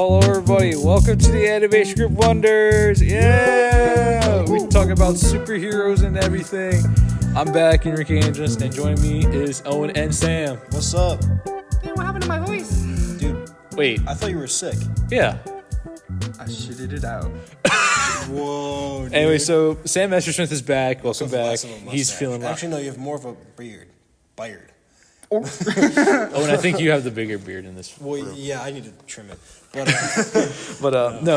Hello, everybody. Welcome to the AnimationGroup Wonders. Yeah! We talk about superheroes and everything. I'm back, Enrique, and joining me is Owen and Sam. What's up? Hey, what happened to my voice? Dude, Wait. I thought you were sick. Yeah. I shitted it out. Whoa, dude. Anyway, so Sam Messersmith is back. Welcome back. Less of a mustache. He's feeling like... Actually, no, you have more of a beard. Owen, I think you have the bigger beard in this. Well, room. yeah, I need to trim it. No.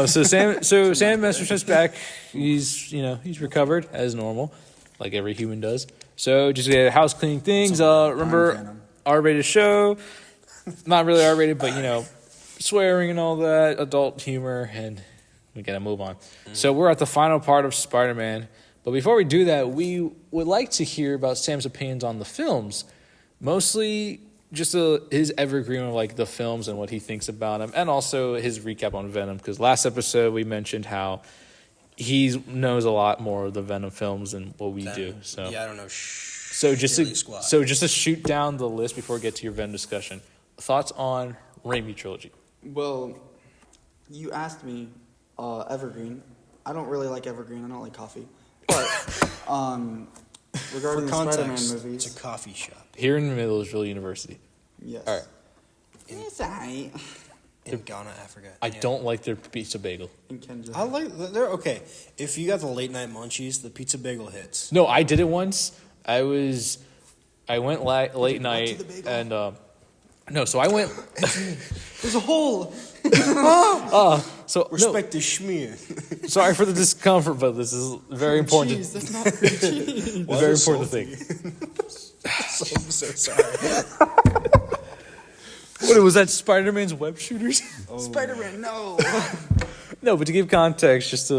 So Sam Messersmith's back. He's recovered as normal, like every human does. So just house cleaning things. Remember R-rated show, not really R-rated, but swearing and all that, adult humor, and we gotta move on. So we're at the final part of Spider-Man, but before we do that, we would like to hear about Sam's opinions on the films, mostly just his evergreen of like the films and what he thinks about them, and also his recap on Venom. Because last episode we mentioned how he knows a lot more of the Venom films than what we do. So yeah, I don't know. So just to shoot down the list before we get to your Venom discussion, thoughts on Raimi trilogy? Well, you asked me evergreen. I don't really like evergreen. I don't like coffee. But regarding the Spider-Man movies, it's a coffee shop here in Millersville University. Yes. All right. It's alright. in Ghana, Africa. I don't like their pizza bagel. In Kenya. I like. They're okay. If you got the late night munchies, the pizza bagel hits. No, I did it once. I went late night and no, so I went. There's a hole. So Respect the schmear. Sorry for the discomfort, but this is very important. Cheese, that's not cheese. Very important thing. I'm so sorry. What was that? Spider-Man's web shooters? Spider-Man, no. No, but to give context, just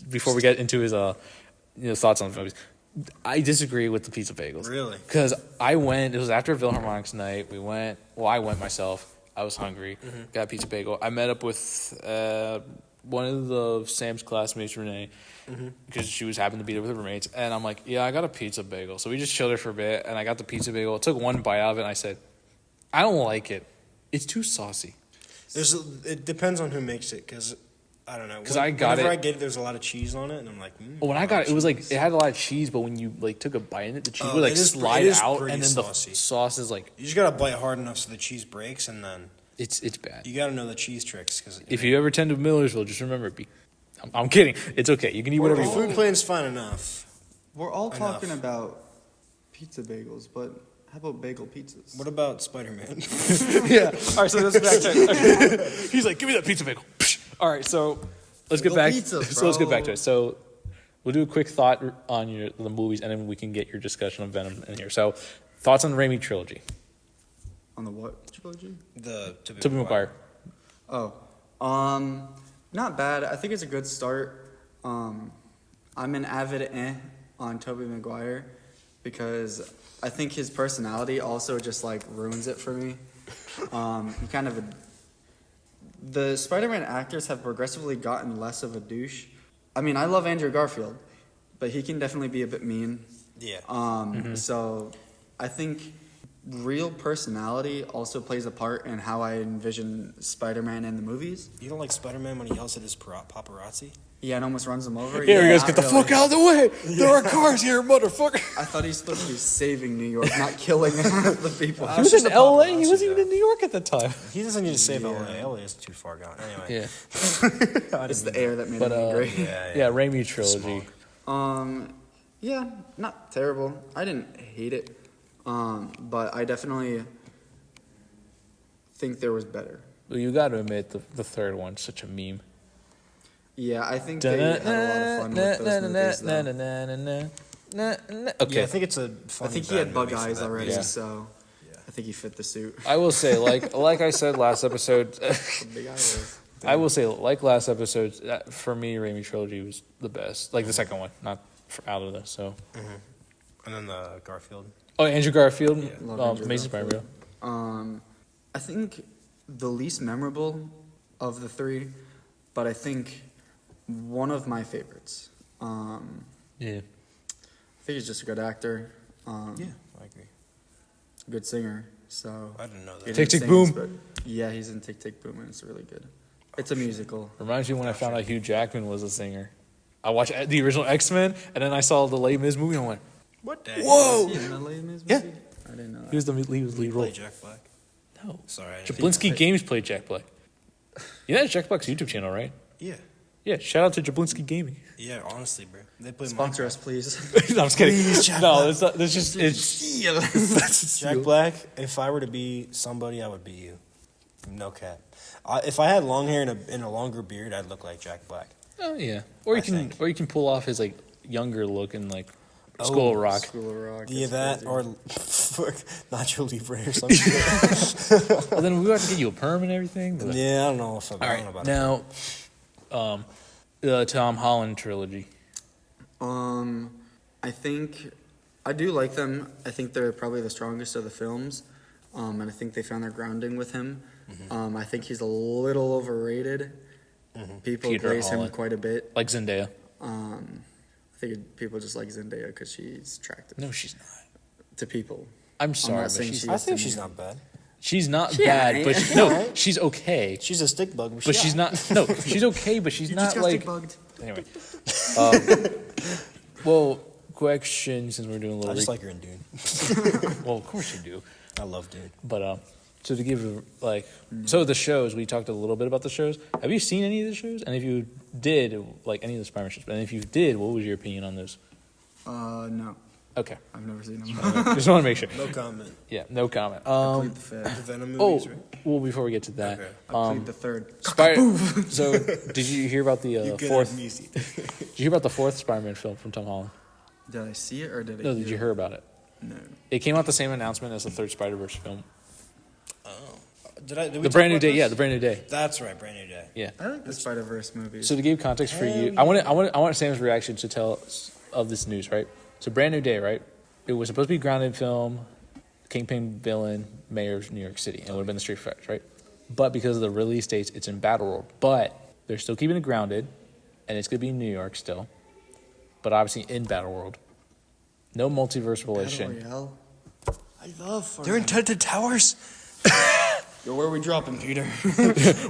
before we get into his thoughts on the movies, I disagree with the pizza bagels. Really? Because I went. It was after Philharmonic's night. We went. Well, I went myself. I was hungry. Got a pizza bagel. I met up with one of the Sam's classmates, Renee, because she was happened to be there with her roommates. And I'm like, yeah, I got a pizza bagel. So we just chilled there for a bit, and I got the pizza bagel. I took one bite out of it, and I said, I don't like it. It's too saucy. It depends on who makes it, because I don't know. Because I got Whenever it. I get it, there's a lot of cheese on it, and I'm like, when I got it, it was like it had a lot of cheese, but when you took a bite in it, the cheese would slide out, and then saucy. The sauce is like. You just gotta bite hard enough so the cheese breaks, and then It's bad. you gotta know the cheese tricks. Because if you ever attend to Millersville, just remember, I'm kidding. It's okay. You can eat whatever you want. Food plan's fine enough. We're all talking about pizza bagels, but how about bagel pizzas? What about Spider-Man? Yeah. All right. So let's back to it. Okay. He's like, give me that pizza bagel. All right. So let's get back. Pizza, so let's get back to bro. it. So we'll do a quick thought on the movies, and then we can get your discussion on Venom in here. So thoughts on the Raimi trilogy? On the what trilogy? The Tobey Maguire. Oh, not bad. I think it's a good start. I'm an avid on Tobey Maguire because I think his personality also just like ruins it for me. He kind of the Spider-Man actors have progressively gotten less of a douche. I mean, I love Andrew Garfield, but he can definitely be a bit mean. Yeah. So I think real personality also plays a part in how I envision Spider-Man in the movies. You don't like Spider-Man when he yells at his paparazzi? Yeah, and almost runs them over. Here he goes, not get the really. fuck out of the way. There are cars here, motherfucker. I thought he's supposed to be saving New York, not killing half the people. He was in LA. He wasn't even in New York at the time. He doesn't need to save LA. LA is too far gone. Anyway. Yeah. It's the air that made him angry. Yeah, Raimi trilogy. Yeah, not terrible. I didn't hate it, but I definitely think there was better. Well, you got to admit the third one's such a meme. Yeah, I think they had a lot of fun with those movies, though. Okay. Yeah, I think it's a fun. I think he had bug eyes already, Yeah. so I think he fit the suit. I will say, like I said last episode, Big eyes. I will say, like last episode, for me, Raimi trilogy was the best. Like the second one, not out of this. So. And then the Garfield. Oh, Andrew Garfield, Love Andrew Amazing Garfield. Spider-Man. I think the least memorable of the three, but I think one of my favorites. Yeah. I think he's just a good actor. Yeah, I agree. Good singer. So I didn't know he that. Tick, didn't Tick, sing, Boom. but yeah, he's in Tick Tick Boom, and it's really good. It's a musical. Reminds me when I found out Hugh Jackman was a singer. I watched the original X-Men, and then I saw the Les Mis movie, and I went, What the whoa! Was he in the Les Mis Yeah. movie? I didn't know that. He was the lead role. Play Jack Black? No. Sorry. I didn't- Jablinski Games played Jack Black. You know that's Jack Black's YouTube channel, right? Yeah. Yeah, shout out to Jablinski Gaming. Yeah, honestly, bro. They play Sponsor us, please. No, I'm just kidding. Please, Jack No, Black. it's not. It's just it's Jack Black, if I were to be somebody, I would be you. No cap. If I had long hair and a longer beard, I'd look like Jack Black. Oh yeah, or you can pull off his like younger look in like School of Rock. School of Rock. Yeah, is that crazy. or Nacho Libre or something. Well, then we have to get you a perm and everything. But, Yeah, I don't know if I All don't know right, about now, the Tom Holland trilogy. I think I do like them. I think they're probably the strongest of the films, and I think they found their grounding with him. I think he's a little overrated. People Peter praise him Holland. quite a bit. Like Zendaya. I think people just like Zendaya because she's attractive No, she's not. to people. I'm sorry, not but saying she's she I is think to she's me. not bad. she's not She bad, ain't. but no, she's okay. She's a stick bug, But she's not. No, she's okay, but she's not like. bugged. Anyway, well, question since we're doing a I little. just like her in Dune. Well, of course you do, I love Dune. but so to give like so the shows we talked a little bit about the shows. Have you seen any of the shows? And if you did, like any of the Spider-Man shows, and if you did, what was your opinion on those? No, Okay, I've never seen them. just want to make sure. No comment. Yeah, no comment. I plead the fifth. The Venom Oh, movies, right? well, before we get to that, Okay. I plead the third. So, did you hear about the fourth? music. Did you hear about the fourth Spider-Man film from Tom Holland? Did I see it or did I? No, did you hear about it? No. It came out the same announcement as the third Spider-Verse film. Did we The talk brand new about day, this? yeah, the brand new day, That's right, brand new day. yeah. I like the Spider Verse movies. So to give context for you, I want Sam's reaction to tell of this news, right? So brand new day, right? It was supposed to be grounded film, Kingpin villain, mayor of New York City, and it would have been the Street Fighter, right? But because of the release dates, it's in Battle World. But they're still keeping it grounded, and it's gonna be in New York still, but obviously in Battle World. No multiverse relation. Royale. I love They're in Tinted Towers. Yo, where are we dropping, Peter?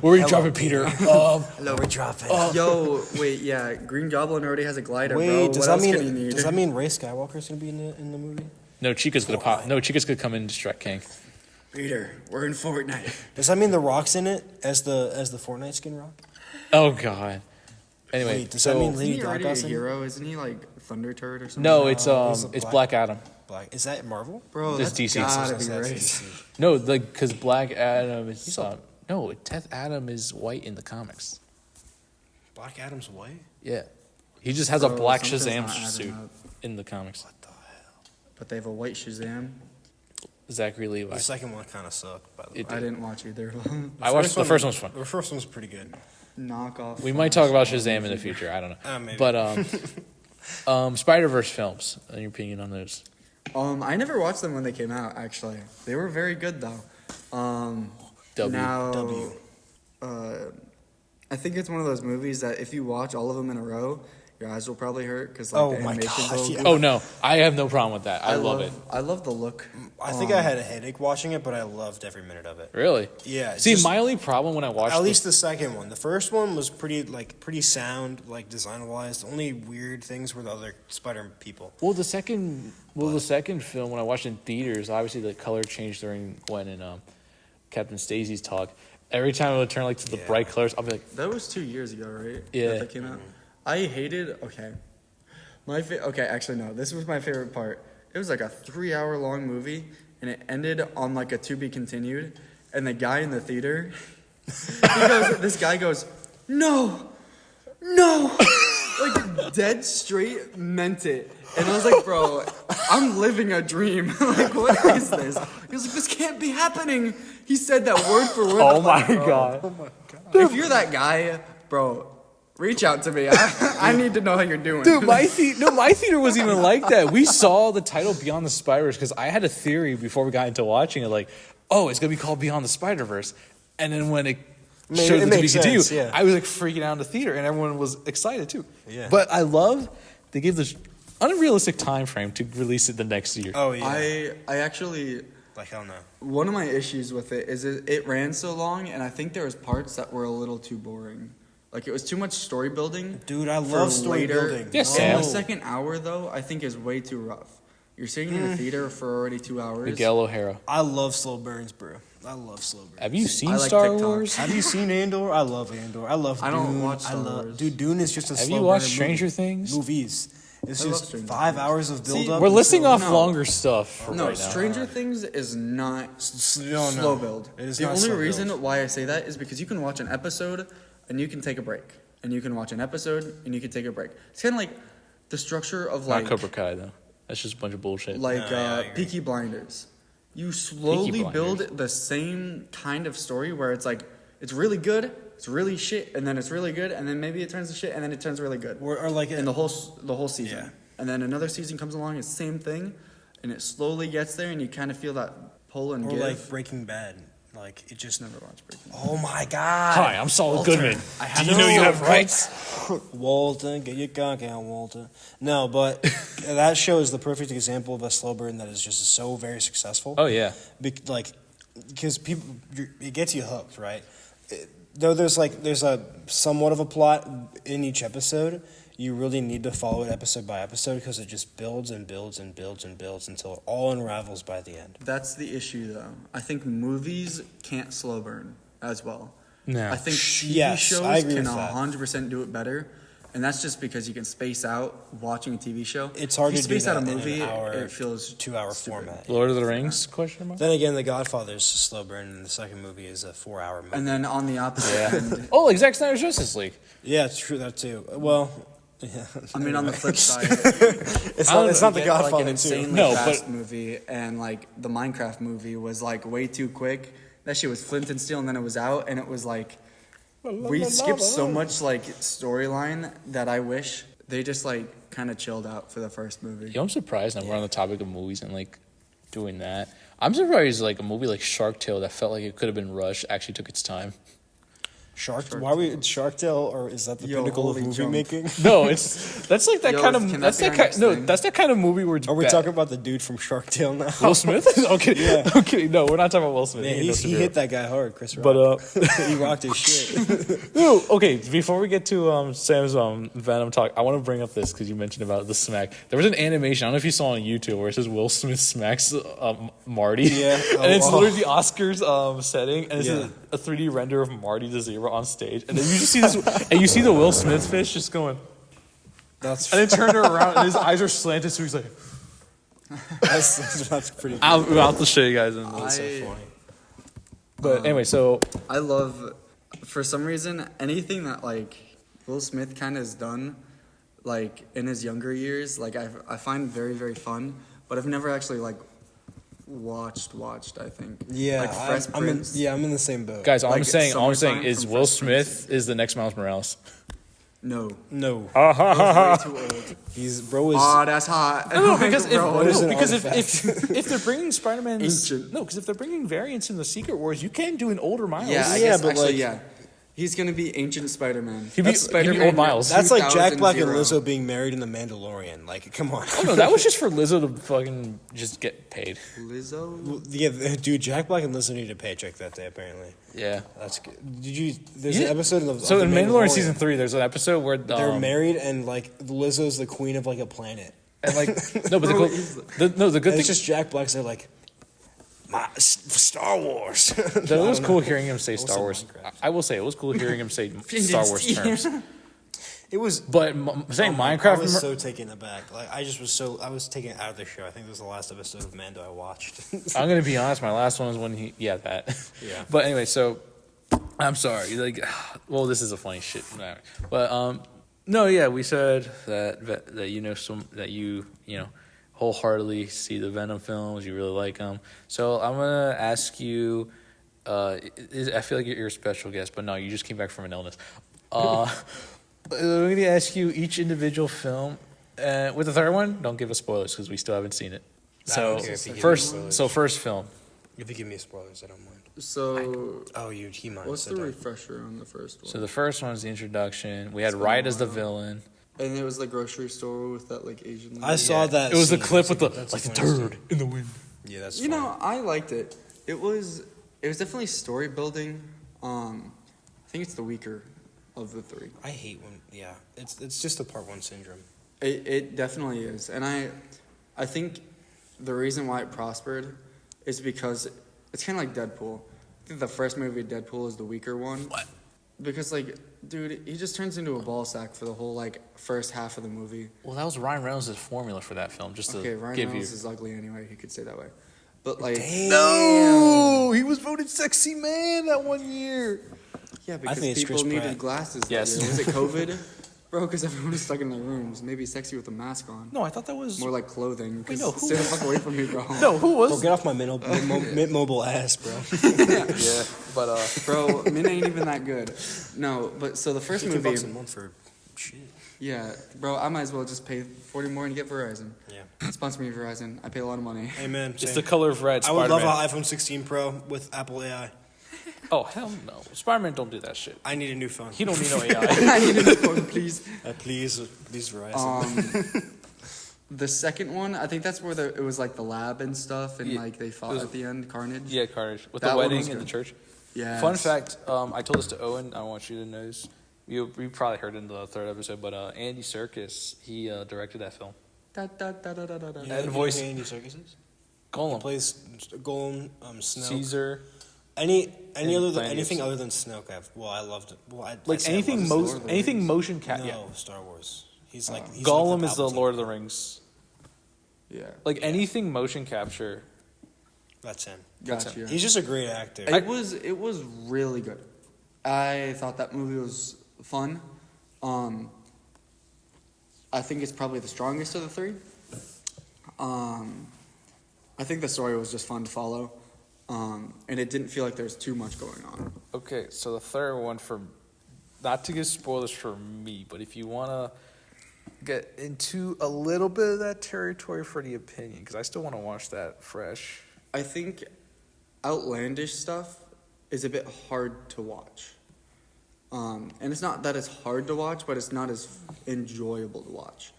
Where are you dropping, Peter? Hello, We're dropping. Yo, wait, yeah, Green Goblin already has a glider, bro. Wait, What does else that can you mean need? does that mean Ray Skywalker's gonna be in the movie? No, Chica's gonna pop. No, Chica's gonna come in and distract Kang. Peter, we're in Fortnite. Does that mean the Rock's in it as the Fortnite skin Rock? Oh God. Anyway, Wait, does so that mean Isn't Lady he already a Gaga's in it? hero? Isn't he like Thunder Turd or something? no, it's he's a it's Black- Black Adam. Black. Is that Marvel? Bro, It's that's DC. gotta That's be right. DC. No, like because Black Adam is no, Death Adam is white in the comics. Black Adam's white? Yeah, he just has a Bro, black something's Shazam not adding suit up. in the comics. What the hell? But they have a white Shazam. Zachary Levi. The second one kind of sucked, by the way. It- I didn't watch either. I watched the first one's fun. The first one's pretty good. Knockoff. We might talk about Shazam in the future. I don't know. Maybe. But Spider-Verse films. Any opinion on those? I never watched them when they came out. Actually, they were very good though. W. Now, W. I think it's one of those movies that if you watch all of them in a row, your eyes will probably hurt because Oh the my animation's gosh, all yeah. goofy. Oh no, I have no problem with that. I love it. I love the look. I think I had a headache watching it, but I loved every minute of it. Really? Yeah. it's See, just- my only problem when I watched at least the second one. The first one was pretty sound, like design wise. The only weird things were the other Spider people. the second film when I watched it in theaters, obviously the color changed during Gwen and Captain Stacy's talk. Every time it would turn like to the Yeah. bright colors, I'll be like, That was 2 years ago, right? Yeah. That came out. I hated. Okay. Okay, actually no. This was my favorite part. It was like a 3-hour long movie, and it ended on like a to be continued. And the guy in the theater, this guy goes, no, like dead straight meant it. And I was like, bro, I'm living a dream. Like, what is this? He was like, this can't be happening. He said that word for word. oh I'm my like, bro, god. if you're that guy, bro, reach out to me. I need to know how you're doing. Dude, my theater wasn't even like that. We saw the title Beyond the Spider-Verse because I had a theory before we got into watching it, like, oh, it's gonna be called Beyond the Spider-Verse. And then when it showed the made to be sense, yeah. I was like freaking out in the theater, and everyone was excited too. Yeah. But I love they gave this unrealistic time frame to release it the next year. Oh yeah. I actually Like, hell no. One of my issues with it is it ran so long, and I think there was parts that were a little too boring. Like, it was too much story building. Dude, I for love story later. building. Yes, No. Sam. The second hour, though, I think is way too rough. You're sitting in a theater for already 2 hours. Miguel O'Hara. I love slow burns, bro. I love slow burns. Have you seen I like Star TikTok. Wars? Have you seen Andor? I love Andor. I love Dune. I don't watch Star Wars. Dude, Dune is just a Have slow you watched burn Stranger movie. Things? Movies. It's I love just Stranger 5 Things. hours of build See, up. We're listing off No. longer stuff for No, right now. Stranger Things is not No, slow build. It is The not only slow reason build. why I say that is because you can watch an episode and you can take a break. And you can watch an episode and you can take a break. It's kind of like the structure of Not like Cobra Kai though. That's just a bunch of bullshit. like No, yeah, I agree. Peaky Blinders. You slowly Blinders. build the same kind of story where it's like it's really good, it's really shit, and then it's really good, and then maybe it turns to shit, and then it turns really good. Or like In the whole season. Yeah. And then another season comes along, it's the same thing, and it slowly gets there, and you kind of feel that pull and or give. like Breaking Bad. Like it just Never watched Breaking Bad. Oh my god. Hi, I'm Saul Walter. Goodman. I have Do you know you no have rights? Walter, get your cock out, Walter. No, but that show is the perfect example of a slow burn that is just so very successful. Oh yeah. Because people, it gets you hooked, right? Though there's a somewhat of a plot in each episode, you really need to follow it episode by episode because it just builds and builds and builds and builds until it all unravels by the end. That's the issue, though. I think movies can't slow burn as well. No. I think TV Yes, shows I agree can with that. 100% do it better, and that's just because you can space out watching a TV show. It's hard if to you do space out a that in movie. an hour, It feels 2 hour stupid. format. Lord of the Rings? Question mark. Then again, The Godfather's a slow burn, and the second movie is a 4 hour movie. And then on the opposite Yeah. end, Oh, like Zack Snyder's Justice League. Yeah, it's true that too. Well, yeah. I mean, on the flip side, it's not The you get, Godfather like an too. insanely No, fast but- movie, and like the Minecraft movie was like way too quick. That shit was flint and steel, and then it was out, and it was like we skipped so much like storyline that I wish they just like kind of chilled out for the first movie. Yo, I'm surprised now we're on the topic of movies and like doing that. I'm surprised like a movie like Shark Tale that felt like it could have been rushed actually took its time. Shark. Why are we Shark Tale, or is that the Yo, pinnacle of holy movie jump. making? No, that's like that Yo, kind can of that that's be that our kind next no thing? that's that kind of movie where it's Are we bad. talking about the dude from Shark Tale now? Will Smith? Okay, Yeah. okay, no, we're not talking about Will Smith. Man, He ain't no he superhero. hit that guy hard, Chris Rock. But he rocked his shit. no, okay. Before we get to Sam's Venom talk, I want to bring up this because you mentioned about the smack. There was an animation. I don't know if you saw on YouTube where it says Will Smith smacks Marty. Yeah. and it's Oh, literally the Oscars setting, and it's Yeah. a 3D render of Marty the zebra on stage, and then you just see this, and you see the Will Smith fish just going, That's and then turn her around, and his eyes are slanted, so he's like, that's pretty. Cool. I'm about to show you guys. In That's so I- funny. But anyway, so I love, for some reason, anything that like Will Smith kind of has done, like in his younger years, like I find very very fun. But I've never actually like watched. I think. Yeah, Like Fresh I'm in, Prince. yeah, I'm in the same boat. guys, all I'm Like, saying Summertime is from Will Fresh Smith is the next Miles Morales. No. No, Way too old. he's bro is. Oh, that's hot. No, because if, Bro, What is no, an because artifact? if they're bringing Spider-Man, Ancient. no, because if they're bringing variants in the Secret Wars, you can do an older Miles. yeah, I Yeah, guess but, actually, like- yeah. He's gonna be ancient Spider-Man. He'd be That's old Miles. That's like Jack Black and 2000. Lizzo being married in The Mandalorian. Like, come on. Oh, no, that was just for Lizzo to fucking just get paid. Lizzo. Yeah, dude, Jack Black and Lizzo needed a paycheck that day. Apparently, Yeah. that's good. Did you? There's Yeah. an episode of So The in Mandalorian season 3, there's an episode where they're married and like Lizzo's the queen of like a planet. and like no, but Bro, the good And thing it's just Jack Black's there like, Star Wars. that it was cool hearing him say Star Also Wars. Minecraft. I will say it was cool hearing him say Star Wars terms. It was. But saying I Minecraft, was so taken aback. Like I was taken out of the show. I think it was the last episode of Mando I watched. I'm gonna be honest. My last one was when that. Yeah. But anyway, so I'm sorry. Like, well, this is a funny shit. But no, yeah, we said that you know you know wholeheartedly see the Venom films. You really like them. So I'm gonna ask you. I feel like you're a special guest, but no, you just came back from an illness. I'm gonna ask you each individual film. With the third one, don't give us spoilers because we still haven't seen it. I So don't care if you give me spoilers. first film. If you give me spoilers, I don't mind. So, Oh, he minds. what's so the don't. refresher on the first one? So the first one is the introduction. We had been Wright a as the while. villain. And it was the grocery store with that like Asian. I saw that. It was the scene. clip with the That's like the funny scene. turd in the wind. Yeah, that's You fine. know, I liked it. It was definitely story building. I think it's the weaker of the three. I hate when it's just a part 1 syndrome. It definitely is, and I think the reason why it prospered is because it's kind of like Deadpool. I think the first movie, Deadpool, is the weaker one. What? Because like, dude, he just turns into a ball sack for the whole like first half of the movie. Well, that was Ryan Reynolds' formula for that film. Just Okay, to Ryan give Reynolds you. is ugly anyway. He could say that way, but like, No, he was voted sexy man that one year. yeah, because think it's people Chris needed Pratt. glasses. That Yes. year. Was it COVID? Bro, because everyone was stuck in their rooms. Maybe sexy with a mask on. No, I thought that was More like clothing. Wait, no, who Stay the was- fuck away from me, bro. no. Who Bro, was? get off my Mint Mobile ass, bro. Yeah, but Bro, Min ain't even that good. No, but so the first $50 movie, a month for shit. yeah, bro, I might as well just pay 40 more and get Verizon. Yeah. Sponsor me, Verizon. I pay a lot of money. Amen. it's the color of red. I would Spider-Man. love an iPhone 16 Pro with Apple AI. Oh hell no, Spider-Man don't do that shit. I need a new phone. He don't need no AI. I need a new phone, please. Please Verizon. The second one, I think that's where it was like the lab and stuff, and Yeah, like they fought it was- at the end, Carnage. Yeah, Carnage with That the one wedding was in the good. church. Yeah. Fun fact: I told this to Owen. I want you to know this. You probably heard it in the 3rd episode, but Andy Serkis he directed that film. Da, da, da, da, da, da, da. You know and who voice- Andy Serkis is? He Gollum, plays Golem, Snoke. Caesar, Anything and other than Planet anything Apes. other than Snoke, I loved it. Well, I like say I anything loved it. Lord of the anything Rings. motion cap. No, Yeah, Star Wars. He's like he's Gollum like is the Palpatine. Lord of the Rings. Yeah. Like anything motion capture. That's him. Gotcha. He's just a great actor. It was really good. I thought that movie was fun. I think it's probably the strongest of the three. I think the story was just fun to follow, and it didn't feel like there was too much going on. Okay, so the third one for, not to give spoilers for me, but if you want to get into a little bit of that territory for the opinion, because I still want to watch that fresh. I think outlandish stuff is a bit hard to watch. And it's not that it's hard to watch, but it's not as enjoyable to watch.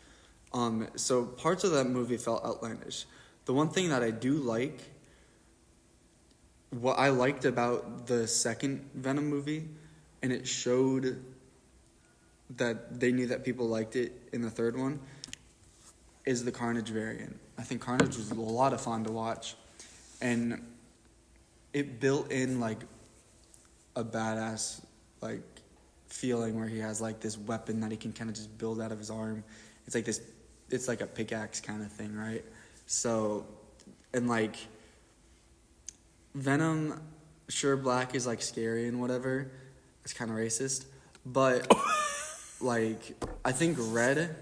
So parts of that movie felt outlandish. The one thing that I do like, what I liked about the second Venom movie, and it showed that they knew that people liked it in the third one, is the Carnage variant. I think Carnage was a lot of fun to watch. And it built in like a badass like feeling where he has like this weapon that he can kind of just build out of his arm. It's like a pickaxe kind of thing, right? So, and like Venom, sure, black is like scary and whatever. It's kind of racist, but like I think red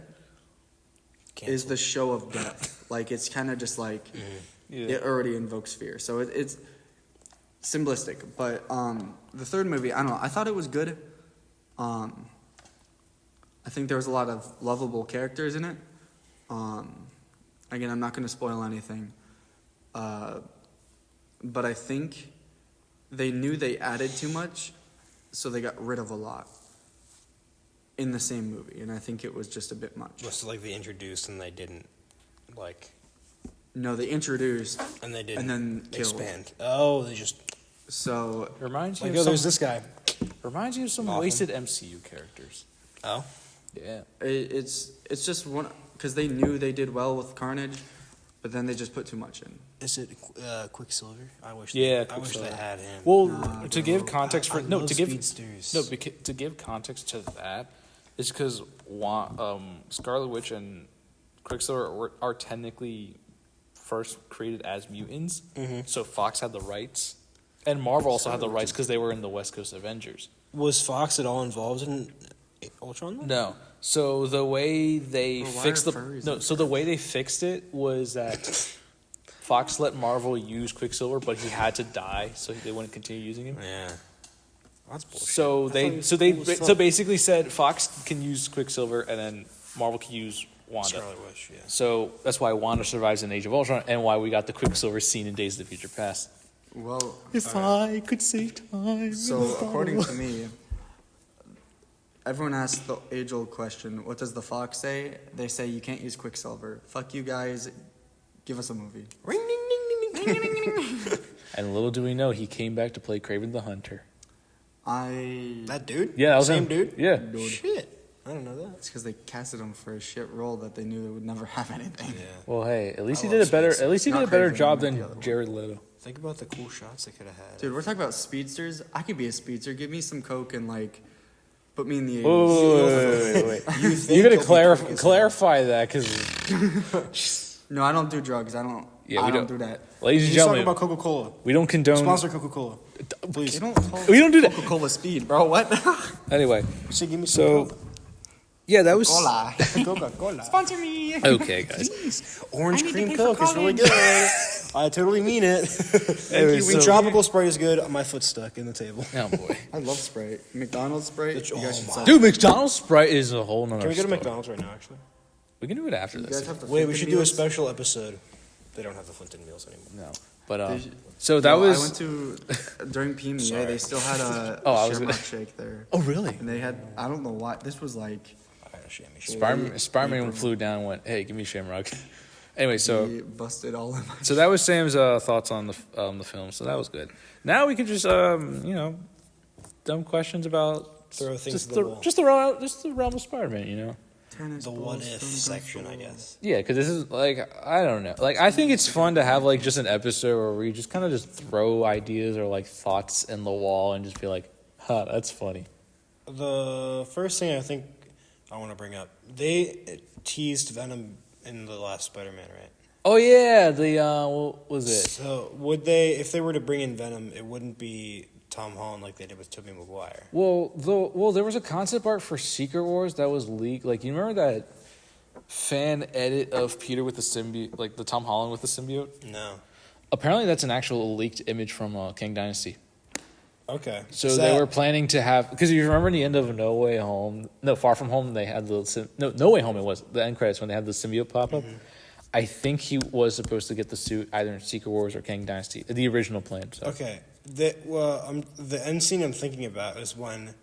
is the show of death. Like it's kind of just like it already invokes fear. So it's simplistic. But the third movie, I don't know. I thought it was good. I think there was a lot of lovable characters in it. Again, I'm not going to spoil anything. But I think they knew they added too much, so they got rid of a lot in the same movie. And I think it was just a bit much. Just like they introduced and they didn't like, No, they introduced and they didn't and then killed. expand. Oh, they just So Reminds me like, of oh, some, there's this guy. reminds you of some Awesome. wasted MCU characters. Oh, Yeah. it's just one because they knew they did well with Carnage, but then they just put too much in. is it Quicksilver? I wish. Yeah, I wish they Quicksilver. had him. Well, to give context for I love to give speedsters. to give context to that, is because Scarlet Witch and Quicksilver are technically first created as mutants. Mm-hmm. So Fox had the rights, and Marvel also had the rights because they were in the West Coast Avengers. Was Fox at all involved in Ultron? No. So the way they Well, why fixed are the furries no, in so the way they fixed it was that Fox let Marvel use Quicksilver, but he had to die, so they wouldn't continue using him. Yeah, that's bullshit. So I thought he they was so they cool as so fuck. basically said Fox can use Quicksilver and then Marvel can use Wanda. Scarlet Witch. Yeah. So that's why Wanda survives in Age of Ultron and why we got the Quicksilver scene in Days of the Future Past. Well, If I could save time. so according to me, everyone asks the age-old question: what does the Fox say? They say you can't use Quicksilver. Fuck you guys. Give us a movie. Ring ding ding ding ding. And little do we know, he came back to play Kraven the Hunter. That dude? Yeah, that was Same him. dude? Yeah. Shit. I don't know that. It's because they casted him for a shit role that they knew they would never have anything. Yeah. Well, hey, at least I he did love a better. Space. At least he did Not a better Kraven, job the than other one. Jared Leto. Think about the cool shots they could have had. Dude, we're talking about speedsters. I could be a speedster. Give me some coke and like, put me in the 80s. Wait. You You think gotta you'll be quick as clarify that, because, No, I don't do drugs. I don't. Yeah, I we don't don't- do that. ladies and He's talking gentlemen, about Coca-Cola. we don't condone. Sponsor Coca-Cola. Please. You don't call We don't do that. Coca-Cola speed, bro. What? Anyway, So give me so some yeah, that was Cola. Coca-Cola. Sponsor me. okay, guys. Orange I need to cream pay for Coke is really good. I totally mean it. Anyway, We so- tropical Sprite is good. My foot's stuck in the table. Oh boy, I love Sprite. McDonald's Sprite. It's- You guys oh should my- sell- dude, McDonald's Sprite is a whole nother. Can we go to story. McDonald's right now, actually? We can do it after You this. guys have the Wait, we Flippin' should do a meals? special episode. They don't have the Flinton meals anymore. No, but They should- so that Well, was. I went to during PMEA. Sorry. They still had a Oh, I was Shamrock gonna- shake there, Oh really? and they had I don't know why this was like I got a chamois. Spider-Man flew down and went, "Hey, give me Shamrock." Anyway, so he busted all in my. so that was Sam's thoughts on the film. So that was good. Now we could just dumb questions about Throw things just at the wall. just the realm of Spider-Man. Tennis The balls what if from section, I Buffalo. guess. Yeah, because this is like I don't know. Like I think it's fun to have like just an episode where we just kind of just throw ideas or like thoughts in the wall and just be like, "Huh, that's funny." The first thing I think I want to bring up, they teased Venom in the last Spider-Man, right? Oh yeah, the what was it? So would they, if they were to bring in Venom, it wouldn't be Tom Holland like they did with Tobey Maguire. Well, there was a concept art for Secret Wars that was leaked. Like, you remember that fan edit of Peter with the symbiote, like the Tom Holland with the symbiote? No. Apparently, that's an actual leaked image from King Dynasty. Okay. So they were planning to have, because you remember in the end of Far From Home, they had No Way Home. It was the end credits when they had the symbiote pop up. I think he was supposed to get the suit either in Secret Wars or King Dynasty, the original plan. So. Okay. The end scene I'm thinking about is when,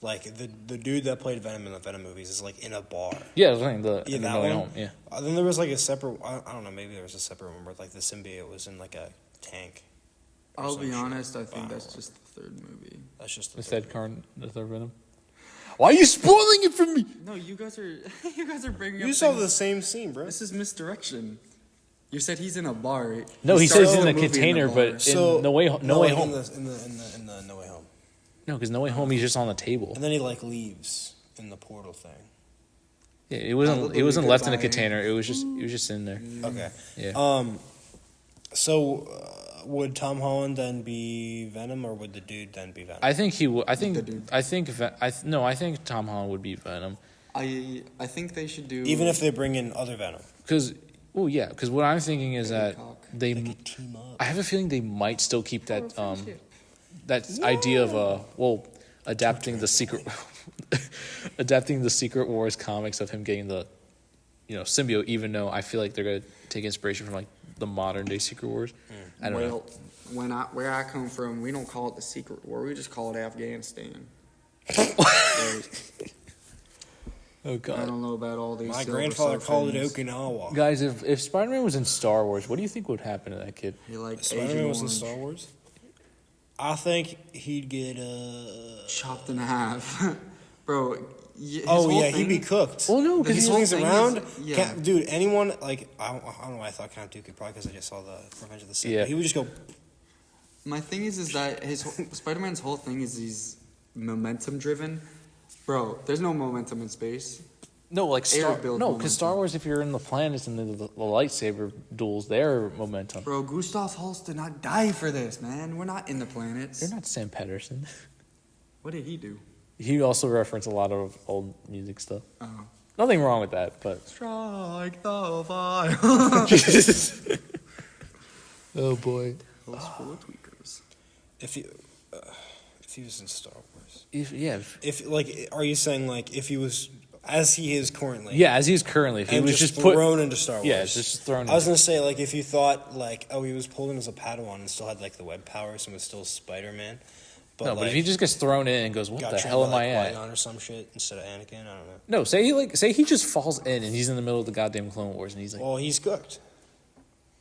like, the dude that played Venom in the Venom movies is like in a bar. Yeah, I was saying Yeah, in that No Way one. Home. Yeah. Then there was like a separate. I don't know. Maybe there was a separate one where like the symbiote was in like a tank. or I'll some be shit. honest. I think Wow. that's just the third movie. That's just The third third Karn, the third Venom. Why are you spoiling it for me? No, you guys are bringing movie. up. You saw things- the same scene, bro. This is misdirection. You said he's in a bar. No, he starts says in the a movie container, bar. but in So No Way Home. like, Home. in the No Way Home, No, because No Way Home, he's just on the table. and then he like leaves in the portal thing. Yeah, it wasn't. Probably It wasn't left in a goodbye. container. It was just in there. Okay. Yeah. So would Tom Holland then be Venom, or would the dude then be Venom? I think he would. I think. The dude. I think. I think Tom Holland would be Venom. I think they should do Even if they bring in other Venom, Because. Oh yeah. Because what I'm thinking is that Cock. they. they could team up. I have a feeling they might still keep that. That idea of adapting the secret. Adapting the Secret Wars comics of him getting the, symbiote. Even though I feel like they're gonna take inspiration from like the modern day Secret Wars. I don't know. Where I come from, we don't call it the Secret War. We just call it Afghanistan. Oh I god. don't know about all these. My silver grandfather called it surfings. Okinawa. Guys, if Spider-Man was in Star Wars, what do you think would happen to that kid? He like Spider-Man Agent was in Orange, Star Wars. I think he'd get chopped in half, bro. His Oh whole yeah, he'd be thing- cooked. Well, no, He because his swings whole thing around. is- yeah. Dude, anyone like I don't know why I thought Count Dooku probably because I just saw the Revenge of the Sith. Yeah. But he would just go. My thing is that Spider-Man's whole thing is he's momentum driven, bro. There's no momentum in space. No, like Air build because momentum. Star Wars, if you're in the planets and the lightsaber duels, they're momentum. Bro, Gustav Holst did not die for this, man. We're not in the planets. They're not Sam Pedersen. What did he do? He also referenced a lot of old music stuff. Oh. Nothing wrong with that, but Strike the fire. oh boy. Those full of tweakers. If he was in Star Wars. If Are you saying like if he was as he is currently? yeah, as he's currently, if he And was just just put thrown into Star Wars. yeah, it's just thrown. I was gonna say like if you thought like he was pulled in as a Padawan and still had like the web powers and was still Spider-Man. but if he just gets thrown in and goes, "What got the trained hell by, am I like, at?" Qui-Gon or some shit instead of Anakin. I don't know. No, say he just falls in and he's in the middle of the goddamn Clone Wars and he's like, Well, he's cooked.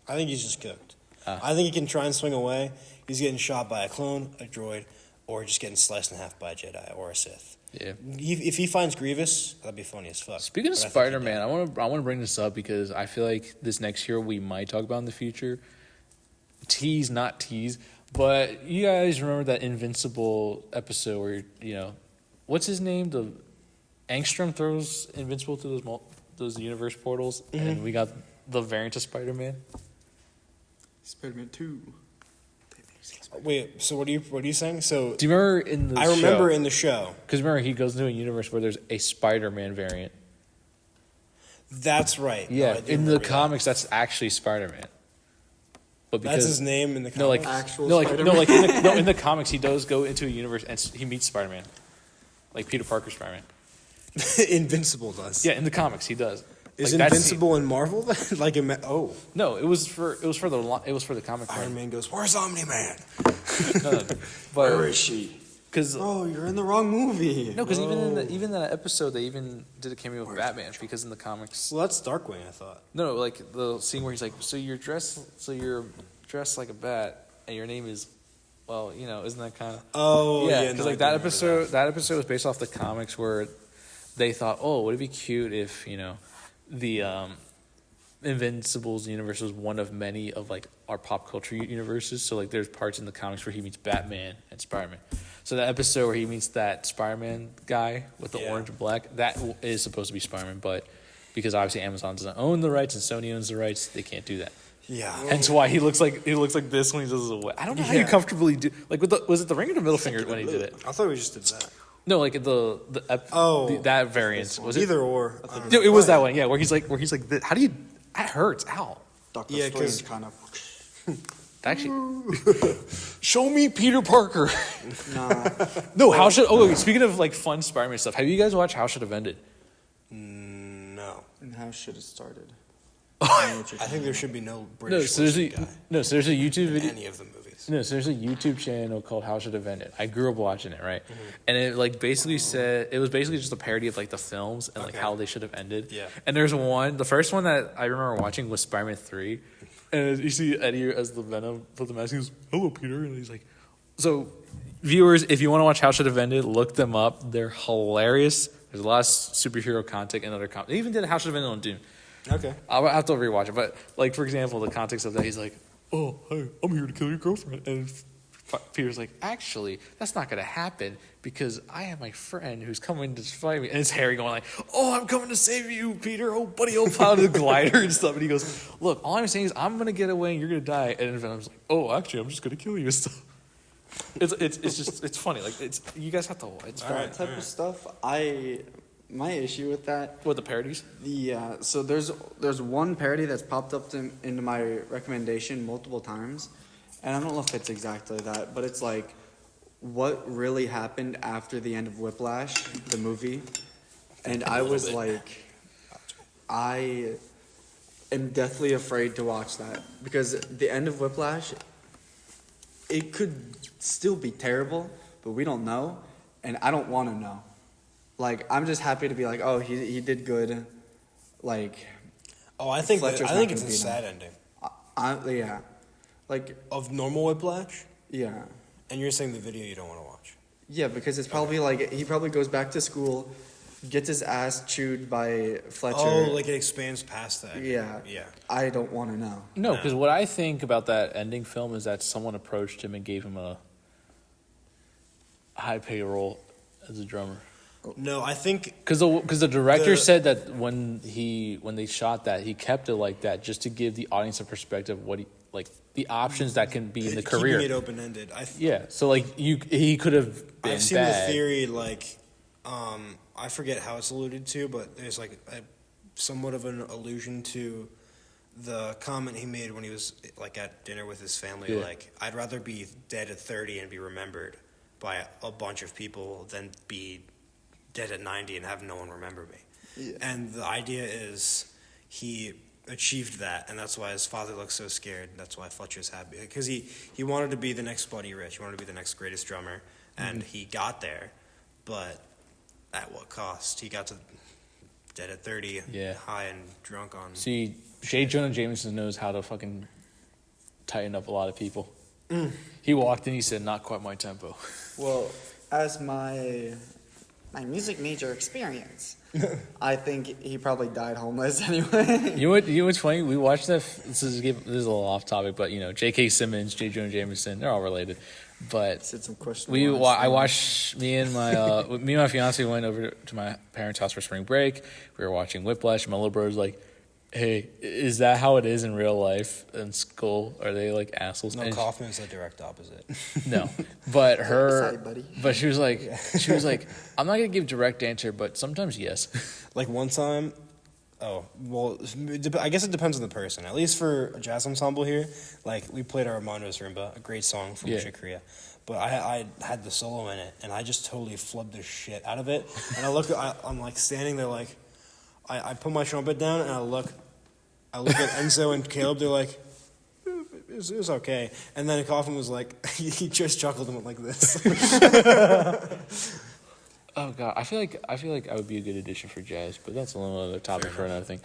I think he's just cooked. I think he can try and swing away. He's getting shot by a clone, a droid, or just getting sliced in half by a Jedi or a Sith. Yeah. If he finds Grievous, that'd be funny as fuck. Speaking of But I think he Spider-Man, I want to bring this up because I feel like this next year we might talk about in the future. Tease, not tease, but you guys remember that Invincible episode where what's his name? The Angstrom throws Invincible to those universe portals, and we got the variant of Spider-Man. Spider-Man 2. Wait, so what are you saying? So Do you remember in the I show? remember in the show. Because remember, he goes into a universe where there's a Spider-Man variant. That's right. Yeah, No, I do in the remember that. comics, that's actually Spider-Man. But because That's his name in the comics. no, like Actual no, like Spider-Man? no, like in the comics, he does go into a universe and he meets Spider-Man, like Peter Parker Spider-Man. Invincible does. Yeah, in the comics, he does. Is Like, that Invincible in Marvel? Like No, it was for the comic. Iron Man goes, "Where's Omni-Man?" No, but she? because Bro, you're in the wrong movie. no, because even in that episode, they even did a cameo with Batman because in the comics, Well, that's Darkwing, I thought. no, like the scene where he's like, so you're dressed like a bat, and your name is, well, isn't that kind of Oh, yeah. because no, like I that do remember episode was based off the comics where they thought, oh, would it be cute if the Invincibles universe was one of many of like our pop culture universes. So like there's parts in the comics where he meets Batman and Spider-Man. So the episode where he meets that Spider-Man guy with the orange and black, that is supposed to be Spider-Man, but because obviously Amazon doesn't own the rights and Sony owns the rights, they can't do that. Yeah. Hence why he looks like this when he does his. I don't know how you comfortably do like was it the ring or the middle finger when he did it? I thought we just did that. No, like that variant was it? Either or. No, it was that one, yeah, where he's like, how do you? That hurts. Ow. Doctor Yeah, 'cause- Strange kind of. Actually, show me Peter Parker. Nah. No, how should? Oh, speaking of like fun Spider-Man stuff, have you guys watched How Should Have Ended? No. And how should it started? I think there should be no No, British so there's a guy YouTube in video. any of the movies. No, so there's a YouTube channel called How Should Have Ended. I grew up watching it, right? And it like basically said it was basically just a parody of like the films and like how they should have ended. Yeah. And there's the first one that I remember watching was Spider-Man 3, and you see Eddie as the Venom with the mask. He goes, "Hello, Peter," and he's like, "So, viewers, if you want to watch How Should Have Ended, look them up. They're hilarious. There's a lot of superhero content and other content. They even did How Should Have Ended on Dune. Okay. I'll have to rewatch it, but like for example, the context of that, he's like, "Oh, hey, I'm here to kill your girlfriend," and Peter's like, "Actually, that's not gonna happen because I have my friend who's coming to fight me," and it's Harry going like, "Oh, I'm coming to save you, Peter. Oh, buddy, old pal to the glider and stuff," and he goes, "Look, all I'm saying is I'm gonna get away and you're gonna die," and Venom's like, "Oh, actually, I'm just gonna kill you and stuff." It's funny. Like you guys have to. It's fun. That type of stuff. My issue with that. What the parodies? Yeah, so there's one parody that's popped up into my recommendation multiple times, and I don't know if it's exactly that, but it's like, what really happened after the end of Whiplash, the movie, and I was like, I am deathly afraid to watch that because the end of Whiplash, it could still be terrible, but we don't know, and I don't want to know. Like, I'm just happy to be like, oh, he did good. Like, Oh, I think Fletcher's it's not a gonna beat sad him. ending yeah. Like, of normal Whiplash, yeah. and you're saying the video you don't want to watch. Yeah, because it's probably like, he probably goes back to school, gets his ass chewed by Fletcher. Oh, like it expands past that. Yeah. Yeah. I don't want to know. No, because what I think about that ending film is that someone approached him and gave him a high pay role as a drummer. No, I think Because the director said that when they shot that, he kept it like that just to give the audience a perspective of what the options that can be in the career. keeping it open ended. Yeah, so like he could have been I've seen bad. the theory like I forget how it's alluded to, but there's like somewhat of an allusion to the comment he made when he was like at dinner with his family. Yeah. Like, I'd rather be dead at 30 and be remembered by a bunch of people than be dead at 90 and have no one remember me. Yeah. And the idea is he achieved that, and that's why his father looks so scared. That's why Fletcher's happy, because he wanted to be the next Buddy Rich. He wanted to be the next greatest drummer, and he got there, but at what cost? He got to dead at 30, Yeah. high and drunk on. See, J. Jonah Jameson knows how to fucking tighten up a lot of people. He walked in, he said, "Not quite my tempo." Well, as my music major experience, I think he probably died homeless anyway. You know what's funny? We watched that. This is a little off topic, but J.K. Simmons, J. Jonah Jameson, they're all related. But Said some questionable I watched me and my fiance went over to my parents' house for spring break. We were watching Whiplash. And my little brother's like, "Hey, is that how it is in real life in school? Are they like assholes?" No, And Kaufman's the direct opposite. no, but Sorry, buddy. but she was like, "I'm not gonna give direct answer, but sometimes yes." Like one time, I guess it depends on the person. At least for a jazz ensemble here, like we played Armando's Rumba, a great song from Korea. But I had the solo in it, and I just totally flubbed the shit out of it. And I'm like standing there, like I put my trumpet down, and I look at Enzo and Caleb. They're like, it was okay. And then Kaufman was like, he just chuckled and went like this. Oh God, I feel like I would be a good addition for jazz, but that's a little other topic for another thing.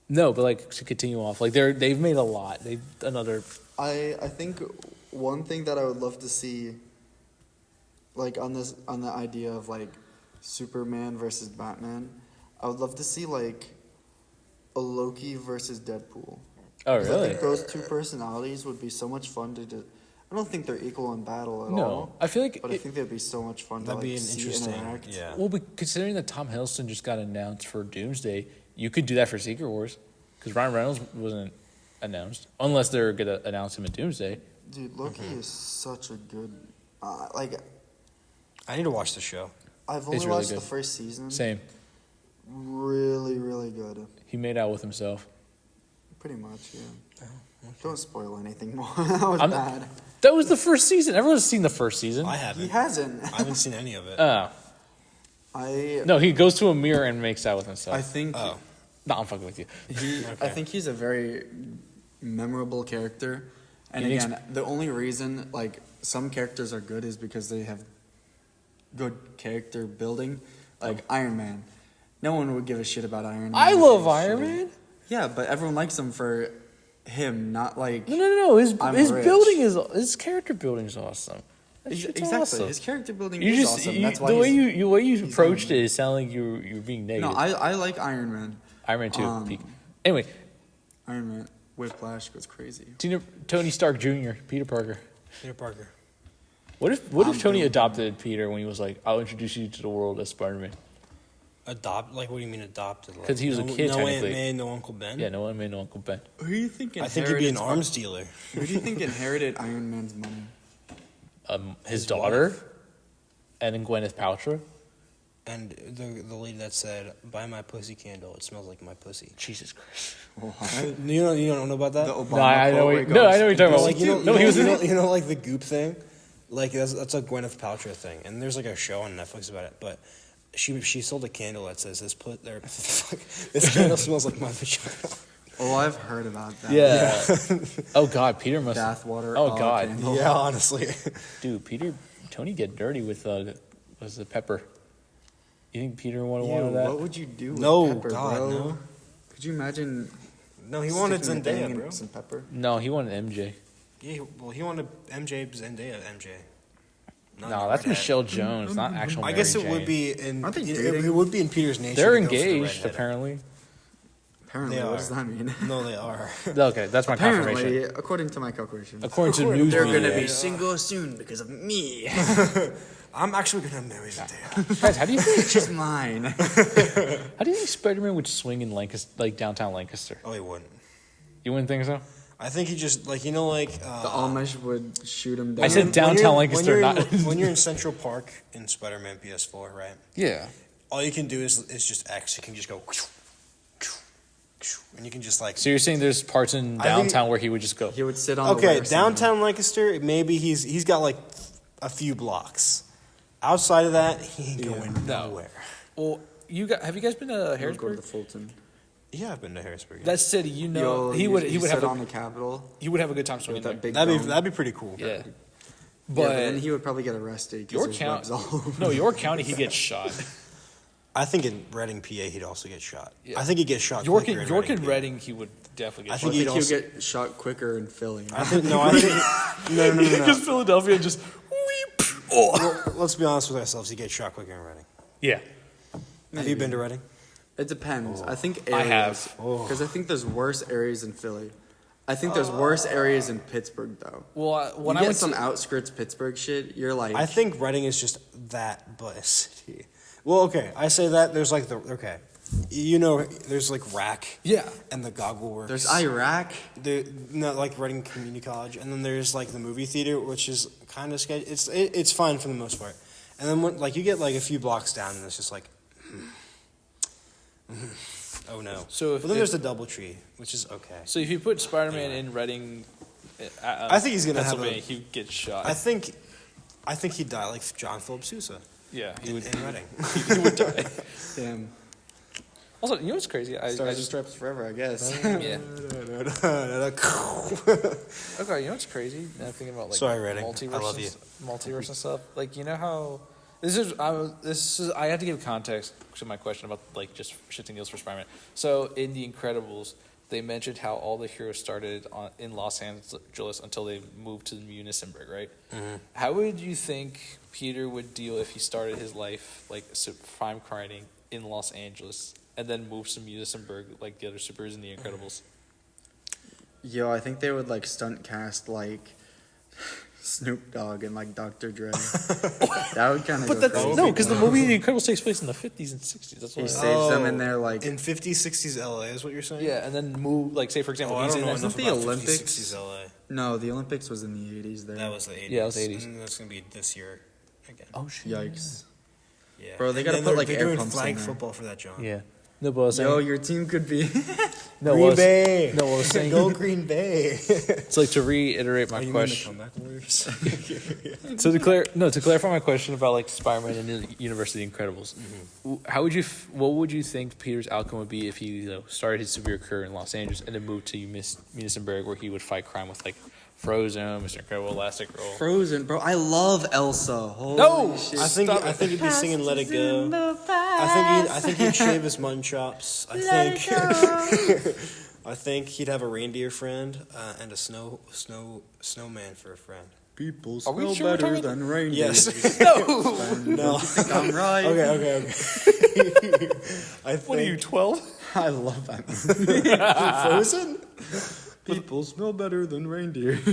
No, but like to continue off, like they've made a lot. They've another. I think one thing that I would love to see, like on the idea of like Superman versus Batman, I would love to see like a Loki versus Deadpool. Oh 'Cause I really? think those two personalities would be so much fun to do. I don't think they're equal in battle at all. No, I feel like. But I think they'd be so much fun to That'd be like an see interesting. interact. Yeah. Well, but considering that Tom Hiddleston just got announced for Doomsday, you could do that for Secret Wars, because Ryan Reynolds wasn't announced, unless they're gonna announce him at Doomsday. Dude, Loki is such a good. Like, I need to watch the show. I've only It's really watched good. the first season. Same. Really, really good. He made out with himself. Pretty much, yeah. Don't spoil anything more. That was bad. That was the first season. Everyone's seen the first season. I haven't. He hasn't. I haven't seen any of it. No, he goes to a mirror and makes out with himself. I think Oh. No, I'm fucking with you. I think he's a very memorable character. And He again, the only reason like some characters are good is because they have good character building. Like Iron Man. No one would give a shit about Iron Man. I if he love was Iron shitty. Man. Yeah, but everyone likes him for him, not like No. His I'm rich. building his character building is awesome. That shit's exactly. awesome. His character building You is just awesome. That's why the way he's- you he's approached Iron it, Man. it sounded like you were being negative. No, I like Iron Man. Iron Man 2. um, peak. Anyway, Iron Man Whiplash goes crazy. Tony Stark Jr., Peter Parker. Peter Parker. What if Tony adopted Peter when he was like, "I'll introduce you to the world as Spider-Man"? Adopt? Like, what do you mean adopted? Like, 'Cause he was a kid, No Aunt technically. May, no Uncle Ben? Yeah, no one made no Uncle Ben. Who do you think I think he'd be an arms dealer. Who do you think inherited Iron Man's money? His daughter, and then Gwyneth Paltrow. And the lady that said, "Buy my pussy candle. It smells like my pussy." Jesus Christ. What? You don't know about that? The Obama No, I know. quote where I it know goes, what you're talking about. Like, He was in you know, like the Goop thing. Like that's a Gwyneth Paltrow thing, and there's like a show on Netflix about it. But she sold a candle that says this candle smells like my vagina. Oh, I've heard about that. Yeah. Oh God, Peter must. Bathwater. Oh God, candle. Yeah, honestly. dude, Tony get dirty with was the pepper. You think Peter would have Ew, wanted that? what would you do with No, pepper, God, bro? no. Could you imagine No, he wanted sticking your thing Zendaya, in bro. some pepper? No, he wanted MJ. Yeah, well, he wanted MJ Zendaya. Not No, that's redhead. Michelle Jones, not actual. I Mary guess it Jane. would be in. Aren't they It dating? would be in Peter's nature. They're to go for the engaged, redhead. apparently. Apparently, They what are. does that mean? No, they are. Okay, that's my Apparently, confirmation. according to my calculation, According to news they're media. gonna be single soon because of me. I'm actually gonna marry Zendaya. Guys, how do you think? She's mine. How do you think Spider-Man would swing in Lancaster, like downtown Lancaster? Oh, he wouldn't. You wouldn't think so? I think he just like the Amish would shoot him down. I said downtown Lancaster, not. when you're in Central Park in Spider-Man PS4, right? Yeah. All you can do is just X. You can just go, and you can just like. So you're saying there's parts in I think- downtown where he would just go? He would sit on. the Okay, wire downtown Lancaster, maybe he's got like a few blocks. Outside of that, he ain't going No. nowhere. Well, have you guys been to He would go to Harrisburg? the Fulton. Yeah, I've been to Harrisburg. That city, he You would sit have on the Capitol he would have a good time swinging with there. that big. that'd dome. be pretty cool. Yeah. Yeah, But then he would probably get arrested because York there's County, webs all over. no, York County, he gets shot. I think in Reading, PA, he'd also get shot. Yeah. I think he'd get shot York quicker and in Reading, he would definitely get I shot. think I he'd think also- he'll get shot quicker in Philly. I think no. No. Just Philadelphia just weep. Oh. Well, let's be honest with ourselves. He gets shot quicker in Reading. Yeah. Have you been to Reading? It depends. I think I areas. have. Because I think there's worse areas in Philly. I think there's worse areas in Pittsburgh, though. Well, when You I get went some to, outskirts Pittsburgh shit, you're like... I think Reading is just that, but a city. Well, okay. I say that there's like there's like RAC. yeah. And the Goggle Works. There's Iraq. Like Reading Community College, and then there's like the movie theater, which is kind of sketchy. It's fine for the most part, and then when, like you get like a few blocks down, and it's just like, oh no. So but then there's the DoubleTree, which is okay. So if you put Spider-Man in Reading, I think he's gonna have Pennsylvania, he would get shot. I think he'd die like John Philip Sousa yeah, he in would. Reading. He would die. Damn. Also, you know what's crazy? I Stars and just Stripes forever, I guess. yeah. Okay, you know what's crazy? Now thinking about like Sorry, Redding. multiverse, I love you. Multiverse and stuff. Like you know how this is. I have to give context to my question about like just shifting gears for Spider-Man. So in The Incredibles, they mentioned how all the heroes started in Los Angeles until they moved to Munisonburg, right? Mm-hmm. How would you think Peter would deal if he started his life like crime fighting in Los Angeles and then moved to Munisonburg like the other supers in The Incredibles? Yo, I think they would like stunt cast like Snoop Dogg and like Dr. Dre. That would kind of. But that's no, because the movie The Incredibles takes place in the 50s and 60s. That's He what. saves them in their like. In 50s, 60s LA is what you're saying? Yeah, and then move like say for example I he's don't in know there. enough the about Olympics? 50s, 60s LA. No, the Olympics was in the 80s. There. That was the 80s. Yeah, it was 80s. And that's gonna be this year again. Oh shit! Yikes. Yeah. Bro, they And gotta then put, like, they're air doing pumps flag in there. football for that, John. Yeah. No, but I was saying. Yo, your team could be. no, Green Bay. No, I was saying. Go Green Bay. It's like to reiterate my Are you question. in the comeback warriors? So to clarify my question about like Spider-Man and the universe of the Incredibles, how would you? What would you think Peter's outcome would be if he started his superhero career in Los Angeles and then moved to Munisonburg, where he would fight crime with like Frozen, Mr. Incredible, Elastigirl? Frozen, bro. I love Elsa. Holy No! shit. I think he'd be singing "Let It Go." I think he'd shave his mutton chops. I think he'd have a reindeer friend and a snowman for a friend. People Are we smell sure we're better talking- than reindeer. Yes. No. I'm right. Okay. I think What are you, 12? I love that movie. Frozen? People smell better than reindeer. He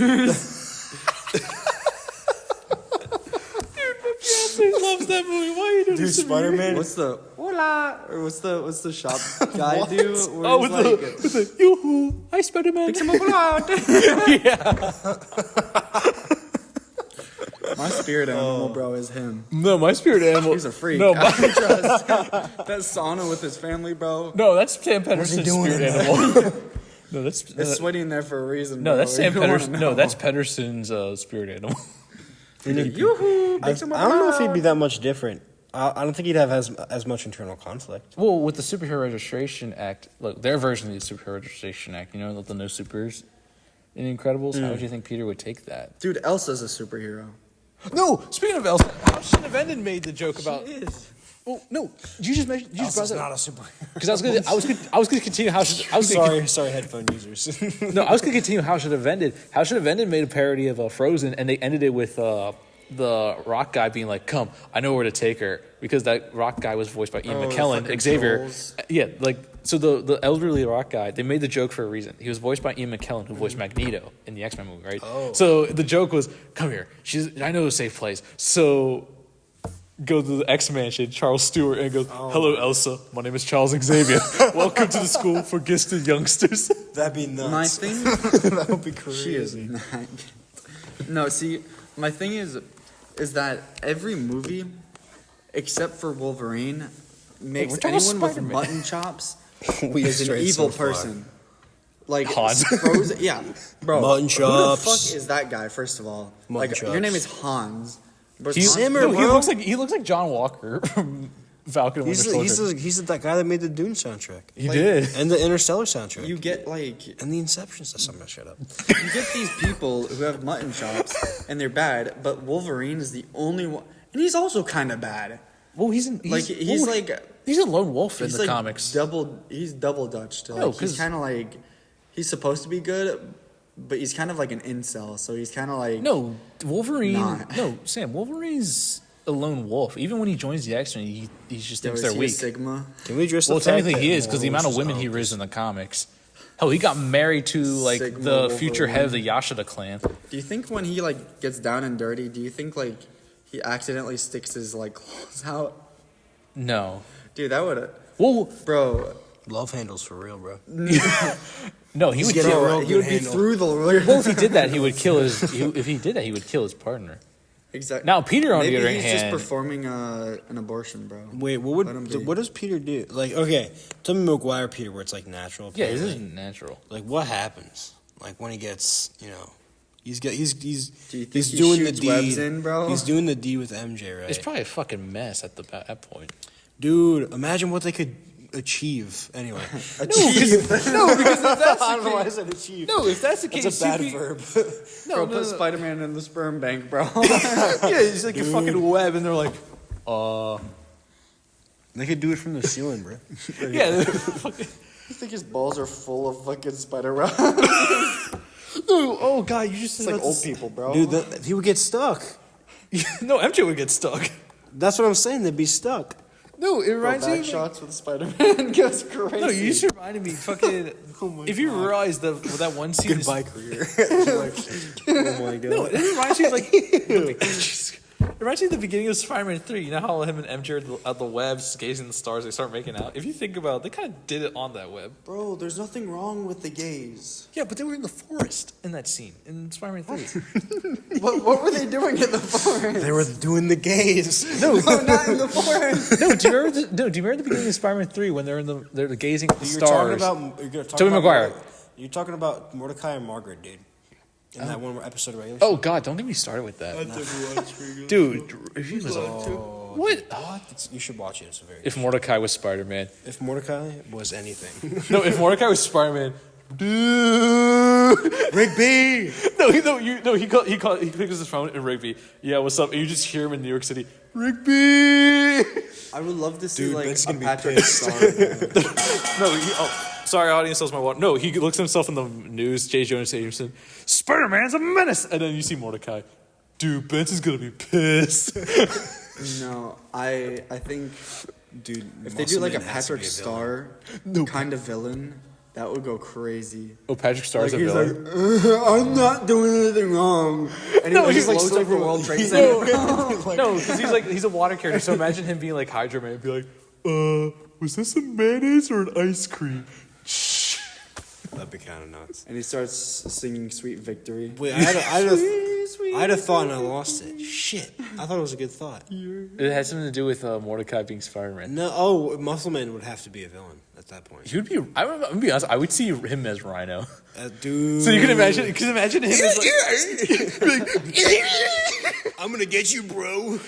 loves that movie. Why are you doing Dude, this to me? Spider-Man. What's the hola or what's the shop guy do? Where Oh, he's with the yoo-hoo, hi Spider-Man. My spirit animal, bro, is him. No, my spirit animal. He's a freak. No, I don't trust him. That sauna with his family, bro. no, that's Sam Pedersen's doing spirit in animal. No, that's It's sweaty in there for a reason. no, bro. that's Sam You wanna Pedersen. know. No, that's Pedersen's spirit animal. Yoo-hoo, I don't know if he'd be that much different. I don't think he'd have as much internal conflict. Well, with the Superhero Registration Act, look, their version of the Superhero Registration Act, you know, the no supers in The Incredibles. How would you think Peter would take that? Dude, Elsa's a superhero. No, speaking of Elsa, how shouldn't have ended made the joke about? is. Well, no, you just mentioned you just brought Elsa's that not a superhero. because I was gonna continue how should I was gonna Sorry, headphone users. No, I was going to continue How Should Have Ended. How Should Have Ended made a parody of Frozen, and they ended it with the rock guy being like, come, I know where to take her. Because that rock guy was voiced by Ian Oh, the McKellen, fucking Xavier. trolls. Yeah, like, so the elderly rock guy, they made the joke for a reason. He was voiced by Ian McKellen, who voiced Magneto in the X-Men movie, right? Oh. So the joke was, come here, I know a safe place. So go to the X-Mansion, Charles Stewart, and goes, hello, Elsa. My name is Charles Xavier. Welcome to the school for gifted youngsters. That'd be nuts. My thing. That would be crazy. She is not. No, see, my thing is that every movie, except for Wolverine, makes we're talking about anyone with Spider-Man. mutton chops We is an strayed evil so far. person. Like Hans. Frozen, yeah, bro. Mutton Who chops. the fuck is that guy? First of all, Mutton like your chops. name is Hans. But He's, Hans- Zimmer, no, bro. he looks like John Walker from Falcon and Winter Soldier. He's that guy that made the Dune soundtrack He did. and the Interstellar soundtrack You get like and the Inception. Something. Shut up. you get these people who have mutton chops and they're bad, but Wolverine is the only one, and he's also kind of bad. Well, he's Like he's like He's a lone wolf in He's the like comics. He's double Dutched. Like, No, he's 'cause- kind of like he's supposed to be good, but he's kind of like an incel. So he's kind of like No, Wolverine. Not. No, Sam. Wolverine's a lone wolf. Even when he joins the X-Men, he just Yo, thinks is they're he a weak. Sigma. Can we address Well, the fact technically that he is because the amount of Wolverine's women he just raised in the comics. Hell, he got married to like Sigma the future head of the Wolverine. Yashida clan. Do you think when he like gets down and dirty, do you think like he accidentally sticks his like claws out? No. Dude, that would Well, bro. love handles for real, bro. no, he would getting kill. a real He would good be handle. through the. Well, if he did that, he would kill his. If he did that, he would kill his partner. Exactly. Now, Peter, on Maybe the other he's just hand, performing an abortion, bro. Wait, Let him be. what does Peter do? Like, okay, Tobey Maguire Peter, where it's like natural. yeah, this apparently. isn't natural. Like, what happens? Like when he gets, he's Do you think he's he doing the shoots deed. webs in, bro? He's doing the deed with MJ, right? It's probably a fucking mess at that point. Dude, imagine what they could achieve. Anyway, Achieve. No, because if that's I don't know why I said achieve. no, if that's the case, That's a bad you'd be- verb. Bro, put Spider-Man in the sperm bank, bro. Yeah, it's like a fucking web, and they're like, They could do it from the ceiling, bro. yeah. You think his balls are full of fucking spider web? No, oh god, you just It's like old people, bro. Dude, he would get stuck. No, MJ would get stuck. That's what I'm saying. They'd be stuck. No, it Bro, reminds me. back Of, shots with Spider-Man goes crazy. no, you just reminded me. Fucking. If you realize that one scene. Goodbye career. Oh my god. No, it reminds me of like. It reminds me of the beginning of Spider-Man 3. You know how him and MJ are at the webs, gazing at the stars, they start making out? If you think about it, they kind of did it on that web. Bro, there's nothing wrong with the gays. Yeah, but they were in the forest in that scene in Spider-Man 3. What were they doing in the forest? They were doing the gays. No, No, not in the forest. no. Do you remember the beginning of Spider-Man 3 when they're gazing at the You're stars? Tobey Maguire. You're talking about Mordecai and Margaret, dude. In that one episode of Regular Oh God! Don't get me started with that, dude. If he was what? You should watch it. It's very. If Mordecai was Spider-Man, If Mordecai was anything, no. If Mordecai was Spider-Man, dude, Rigby. He picks up his phone and Rigby. Yeah, what's up? And you just hear him in New York City. Rigby. I would love to see Dude, like Ben's a gonna be Patrick pissed. Star. bro. No. Sorry, audience. That's my water. No, he looks at himself in the news. J. Jonah Jameson. Spider-Man's a menace, and then you see Mordecai. Dude, Benson's gonna be pissed. No, I think Dude, if they do like a Muscle Man has to Patrick be a Star kind of villain, that would go crazy. Oh, Patrick Starr's Like a he's villain. like, I'm not doing anything wrong, and No, he he's just like blows up the stuck World with- Trade Center. No, because he's a water character. So imagine him being like Hydra Man and be like, was this a mayonnaise or an ice cream? That'd be kind of nuts. And he starts singing "Sweet Victory." Wait, I had a Sweet thought and I lost it. Shit, I thought it was a good thought. It has something to do with Mordecai being Spider-Man. No, Muscle Man would have to be a villain at that point. He would be. I'm gonna be honest. I would see him as Rhino. Dude. So you can imagine. Because imagine him as like. I'm gonna get you, bro.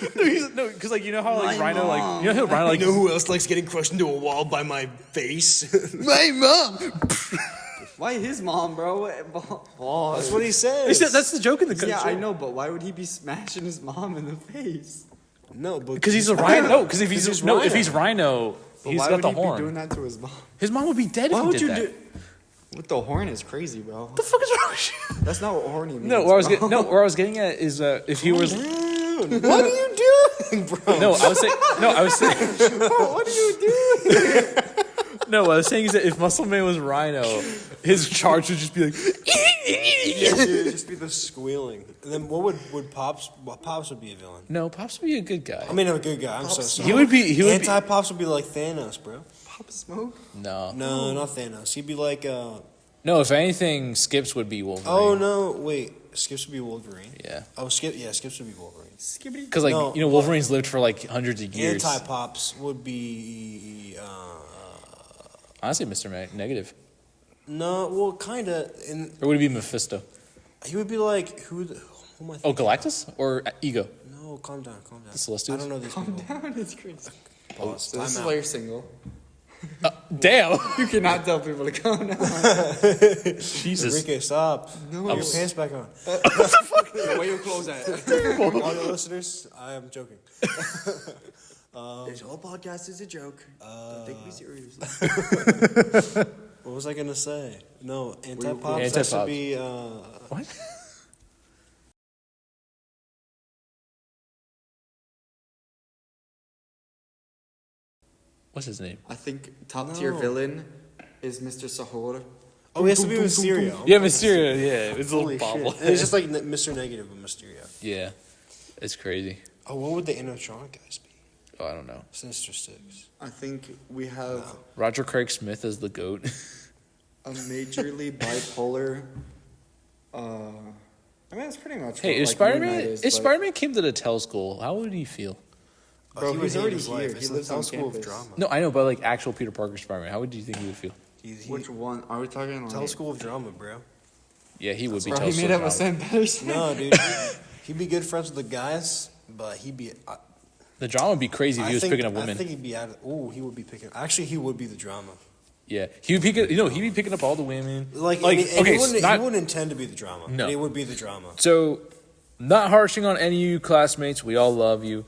No, because like you know how like My Rhino like mom. you know how Rhino like You know who else likes getting crushed into a wall by my face? my mom. Why his mom, bro? Balls. That's what he says. That's the joke in the Yeah, I know, but why would he be smashing his mom in the face? No, but Because he's a Rhino. No, because if He's he's Rhino. if he's Rhino, But he's why got would the he horn. be doing that to his mom? His mom would be dead Why if would he you did do? that. With the horn is crazy, bro. What the fuck is wrong with you? That's not what horny means. No, where I was bro. getting at is if he was. Dude, what are you doing, bro? No, I was saying. What are you doing? No, what I was saying is that if Muscle Man was Rhino, his charge would just be like. It'd just be the squealing. And then what would Pops? Pops would be a villain. No, Pops would be a good guy. I mean, I'm a good guy. I'm so sorry. He would be. Anti Pops would be like Thanos, bro. Pop Smoke? No. No, not Thanos. He'd be like. No, if anything, Skips would be Wolverine. Oh no, wait. Skips would be Wolverine. Yeah. Oh, Skips would be Wolverine. Skibbity. Because, like, No. Wolverine's lived for, like, hundreds of years. Anti Pops would be. Honestly, Mr. Negative. No, well, kind of. Or would it be Mephisto? He would be like who am I thinking? Oh, Galactus? Or Ego? No, calm down. The Celestials? I don't know these Calm people. down, it's crazy. Pause. So this is Time why out. you're single. Damn! You cannot tell people to calm down. Jesus. Enrique, stop. No. Put your pants back on. Where your clothes at? All the listeners, I am joking. This whole podcast is a joke. Don't take me seriously. What was I gonna say? No, anti-pops has to Anti-pops. be. What? What's his name? I think top tier villain is Mr. Sahur. Oh, he has to be Mysterio. Yeah, Mysterio. Yeah, it's a Holy little shit! bobble. And it's just like Mr. Negative with Mysterio. Yeah, it's crazy. Oh, what would the animatronic guys be? Oh, I don't know. Sinister Six. I think we have Roger Craig Smith as the goat. a majorly bipolar. I mean, that's pretty much. Hey, what, if like, Spider-Man Moon Knight if is, but- Spider-Man came to the Tell School, how would he feel? Bro, he he's would hate already his here. life. He It's lives the on School of campus. Drama. No, I know, but like actual Peter Parker Spider-Man, how do you think he would feel? Which one are we talking? Like, Tell School of Drama, bro. Yeah, he would be. Bro, Tell he School made up a Drama. Sam Patterson. No, dude. He'd be good friends with the guys, but he'd be. The drama would be crazy if he was picking up women. I think he'd be out of. Oh, he would be picking. Actually, he would be the drama. Yeah, he would pick. He'd be picking up all the women. Like okay, he wouldn't intend to be the drama. No. But he would be the drama. So, not harshing on any of you classmates, we all love you.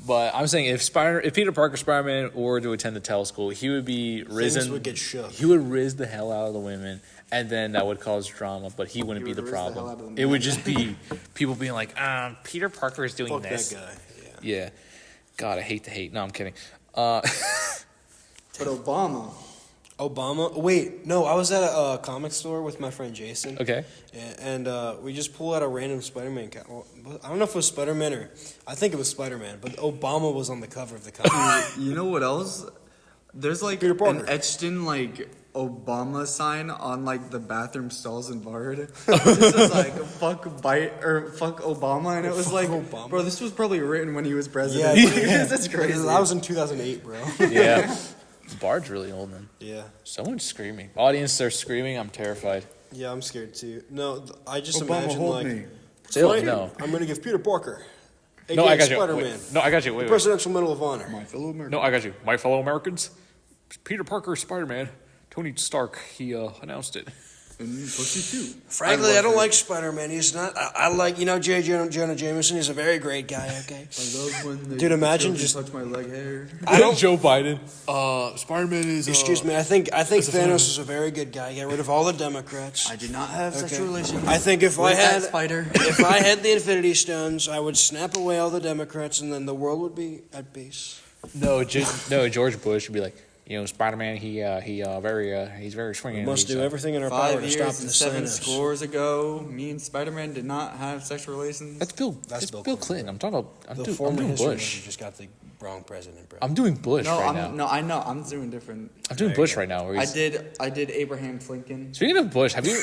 But I'm saying if Peter Parker Spider-Man were to attend the Tell School, he would be risen. Things would get shook. He would riz the hell out of the women, and then that would cause drama. But he wouldn't be the would riz the hell out of problem. the It would men. just be people being like, Peter Parker is doing Fuck this. that guy. Yeah. God, I hate to hate. No, I'm kidding. But Obama. Obama. Wait, no. I was at a comic store with my friend Jason. Okay. And we just pulled out a random Spider-Man. I don't know if it was Spider-Man or I think it was Spider-Man, but Obama was on the cover of the comic. You know what else? There's like Peter Parker. an etched in like Obama sign on like the bathroom stalls in Bard. This is like fuck bite or fuck Obama, and it was Fuck like, Obama. bro, this was probably written when he was president. Yeah, That's crazy. That was in 2008, bro. Yeah. Bard's really old, man. Yeah. Someone's screaming. Audience, they're screaming. I'm terrified. Yeah, I'm scared too. No, I just Obama, imagine hold like. me. Still, Tonight, no. I'm gonna give Peter Parker, aka No, I got you. Spider-Man, Wait. No, I got you. Wait, wait. Presidential Medal of Honor. My fellow American. No, I got you. My fellow Americans, Peter Parker, Spider-Man, Tony Stark. He announced it. And Pussy too. Frankly, I don't like Spider-Man. He's not. I like J. Jonah Jameson. He's a very great guy. Okay. I love when they Dude, imagine children just- touch my leg hair. I don't. Joe Biden. Spider-Man is. Excuse me. I think Thanos is a very good guy. Get rid of all the Democrats. I do not have sexual relations. I think if I with that had spider. if I had the Infinity Stones, I would snap away all the Democrats, and then the world would be at peace. No, George Bush would be like, Spider-Man. He's very swinging. We must do everything in our power 5 to stop years the and 7 Thanos. scores ago, me and Spider-Man did not have sexual relations. That's Bill. That's That's Bill Bill Clinton. Clinton. I'm talking about. I'm The former doing history Bush. major just got the wrong president, bro. I'm doing Bush No, right now. I know. I'm doing different. I'm doing Bush right now. Where I he's, did Abraham Lincoln. Speaking of Bush, have you?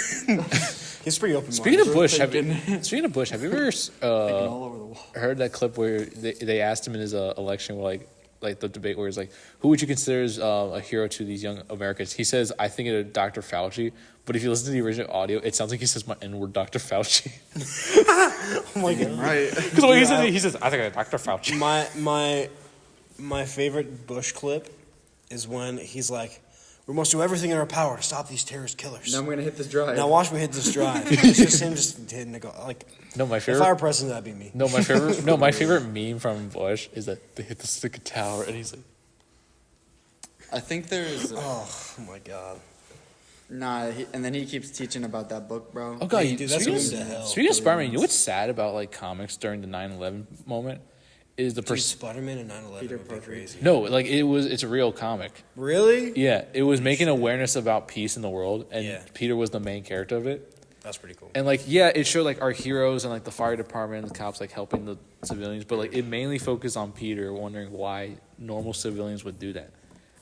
He's pretty open. Speaking of Bush, have thinking. you? Speaking of Bush, have you ever all over the wall. heard that clip where they asked him in his election, where like the debate where it's like, who would you consider as a hero to these young Americans? He says, I think it's Dr. Fauci. But if you listen to the original audio, it sounds like he says my N-word, Dr. Fauci. Oh my god. Right. Because when he says, I think it's Dr. Fauci. My favorite Bush clip is when he's like, "We must do everything in our power to stop these terrorist killers." Now I'm gonna hit this drive. Now watch me hit this drive. It's just him just hitting the go. Like, No, my if I were favorite. president, that'd be me. No, my favorite. No, my favorite meme from Bush is that they hit the stick tower, and he's like, I think there's Oh my god. and then he keeps teaching about that book, bro. "Oh God, Hey, dude, that's speaking, what the hell. speaking of Spider-Man, you know what's sad about like comics during the 9/11 moment is the Dude, Spider-Man and 9/11 Peter would be Parker. crazy. No, like it's a real comic. Really? Yeah, it was making awareness about peace in the world, and Yeah. Peter was the main character of it. That's pretty cool. And like, yeah, it showed like our heroes and like the fire department and the cops like helping the civilians, but like it mainly focused on Peter, wondering why normal civilians would do that.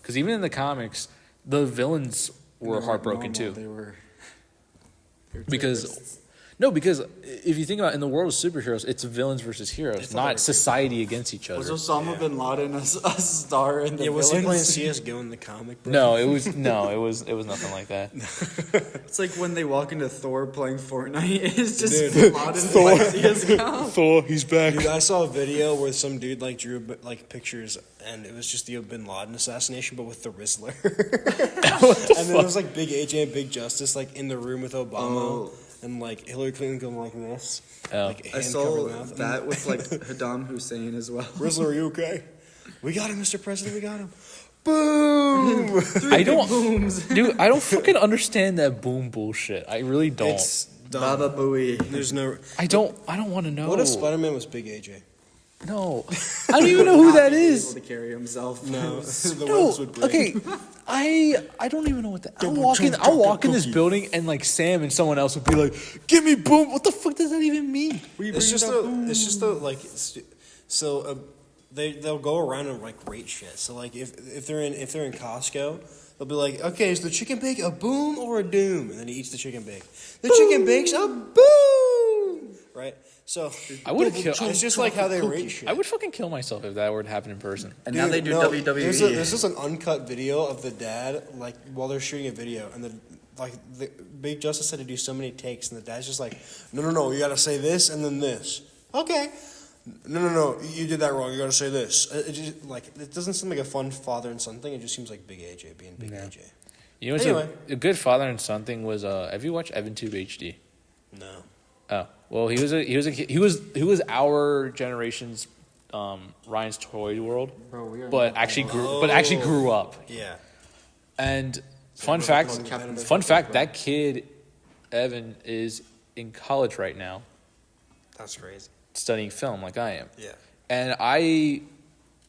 Because even in the comics, the villains were heartbroken too. They were Because terrorists. because if you think about it, in the world of superheroes, it's villains versus heroes, thought they were not society against each Was other. Osama bin Laden a star in the Yeah, was he playing villains? CS:GO in the comic? Bro? No, it was nothing like that. It's like when they walk into Thor playing Fortnite. It's just Dude. bin Laden playing CS:GO. Thor, he's back. Dude, I saw a video where some dude like drew like pictures, and it was just the Bin Laden assassination, but with the Rizzler. And then there was like Big AJ and Big Justice like in the room with Obama, and like Hillary Clinton going like this. Oh. Like, I hand saw covered mouth. that with like Saddam Hussein as well. Rizzler, are you okay? We got him, Mr. President. We got him. Boom. I don't, dude. I don't fucking understand that boom bullshit. I really don't. It's dumb. Baba Booey. There's no. I don't want to know. What if Spider-Man was Big AJ? No, I don't even know who that Able is. to carry himself. No, the No, webs would break. okay. I don't even know what that. I'll walk in this building and like Sam and someone else would be like, "Give me boom." What the fuck does that even mean? It's just like they'll go around and like rate shit. So like if they're in Costco, they'll be like, okay, is the chicken bake a boom or a doom? And then he eats the chicken bake. The chicken bake's a boom, right? So I would kill. It's just like how they rate shit. I would fucking kill myself if that were to happen in person. And now they do WWE. There's just an uncut video of the dad like while they're shooting a video, and the Big Justice had to do so many takes, and the dad's just like, no, you gotta say this and then this. Okay. No, you did that wrong. You gotta say this. It just it doesn't seem like a fun father and son thing. It just seems like Big AJ being Big AJ. You know what's Anyway. a good father and son thing was? Have you watched EvanTube HD? No. Oh well, he was our generation's Ryan's Toy World, Bro, we are but not actually that grew up. Yeah. And So fun fact, that kid Evan is in college right now, That's crazy. studying film like I am. Yeah. And I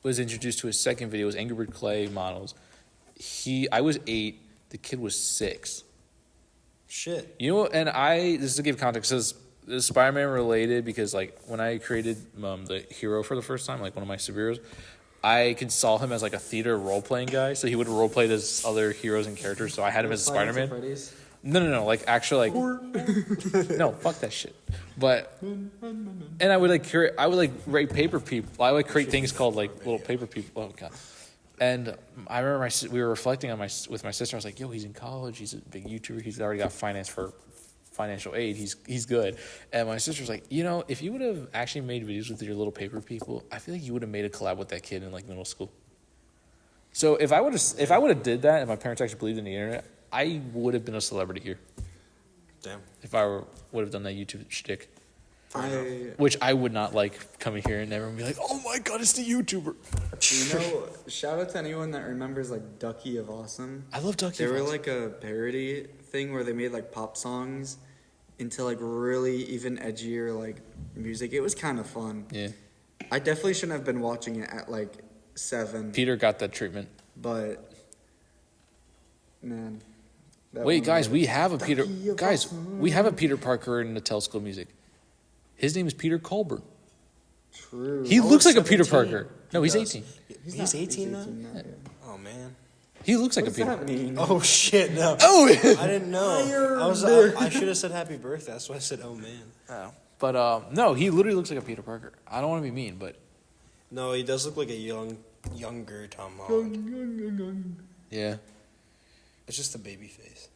was introduced to his second video. It was Angry Bird Clay models. I was 8. The kid was 6. Shit. You know, and this is to give context. This is Spider-Man related because like when I created the hero for the first time, like one of my superheroes, I saw him as like a theater role playing guy. So he would role play as other heroes and characters. So I had him as Spider-Man. No. Like actually, like no, fuck that shit. But and I would write paper people. I would create things called like little paper people. Oh god. And I remember we were reflecting on with my sister. I was like, "Yo, he's in college. He's a big YouTuber. He's already got financial aid. He's good." And my sister was like, "You know, if you would have actually made videos with your little paper people, I feel like you would have made a collab with that kid in like middle school." So if I would have did that, and my parents actually believed in the internet, I would have been a celebrity here. Damn. If I would have done that YouTube shtick. I Which I would not like coming here and everyone be like, "Oh my god, it's the YouTuber." shout out to anyone that remembers like Ducky of Awesome. I love Ducky. They were like a parody thing where they made like pop songs into like really even edgier like music. It was kind of fun. Yeah. I definitely shouldn't have been watching it at like 7. Peter got that treatment. But man. Wait, guys, we have a Peter Parker in the Tell School Music. His name is Peter Colburn. True. He looks like a Peter 17. Parker. No, he's 18. He's 18 now? Yeah. Oh, man. He looks like What a does Peter that mean? Oh, shit, no. Oh, I didn't know. I should have said happy birthday. That's why I said, oh, man. oh. But no, he literally looks like a Peter Parker. I don't want to be mean, but No, he does look like a younger Tom Holland. yeah, It's just a baby face.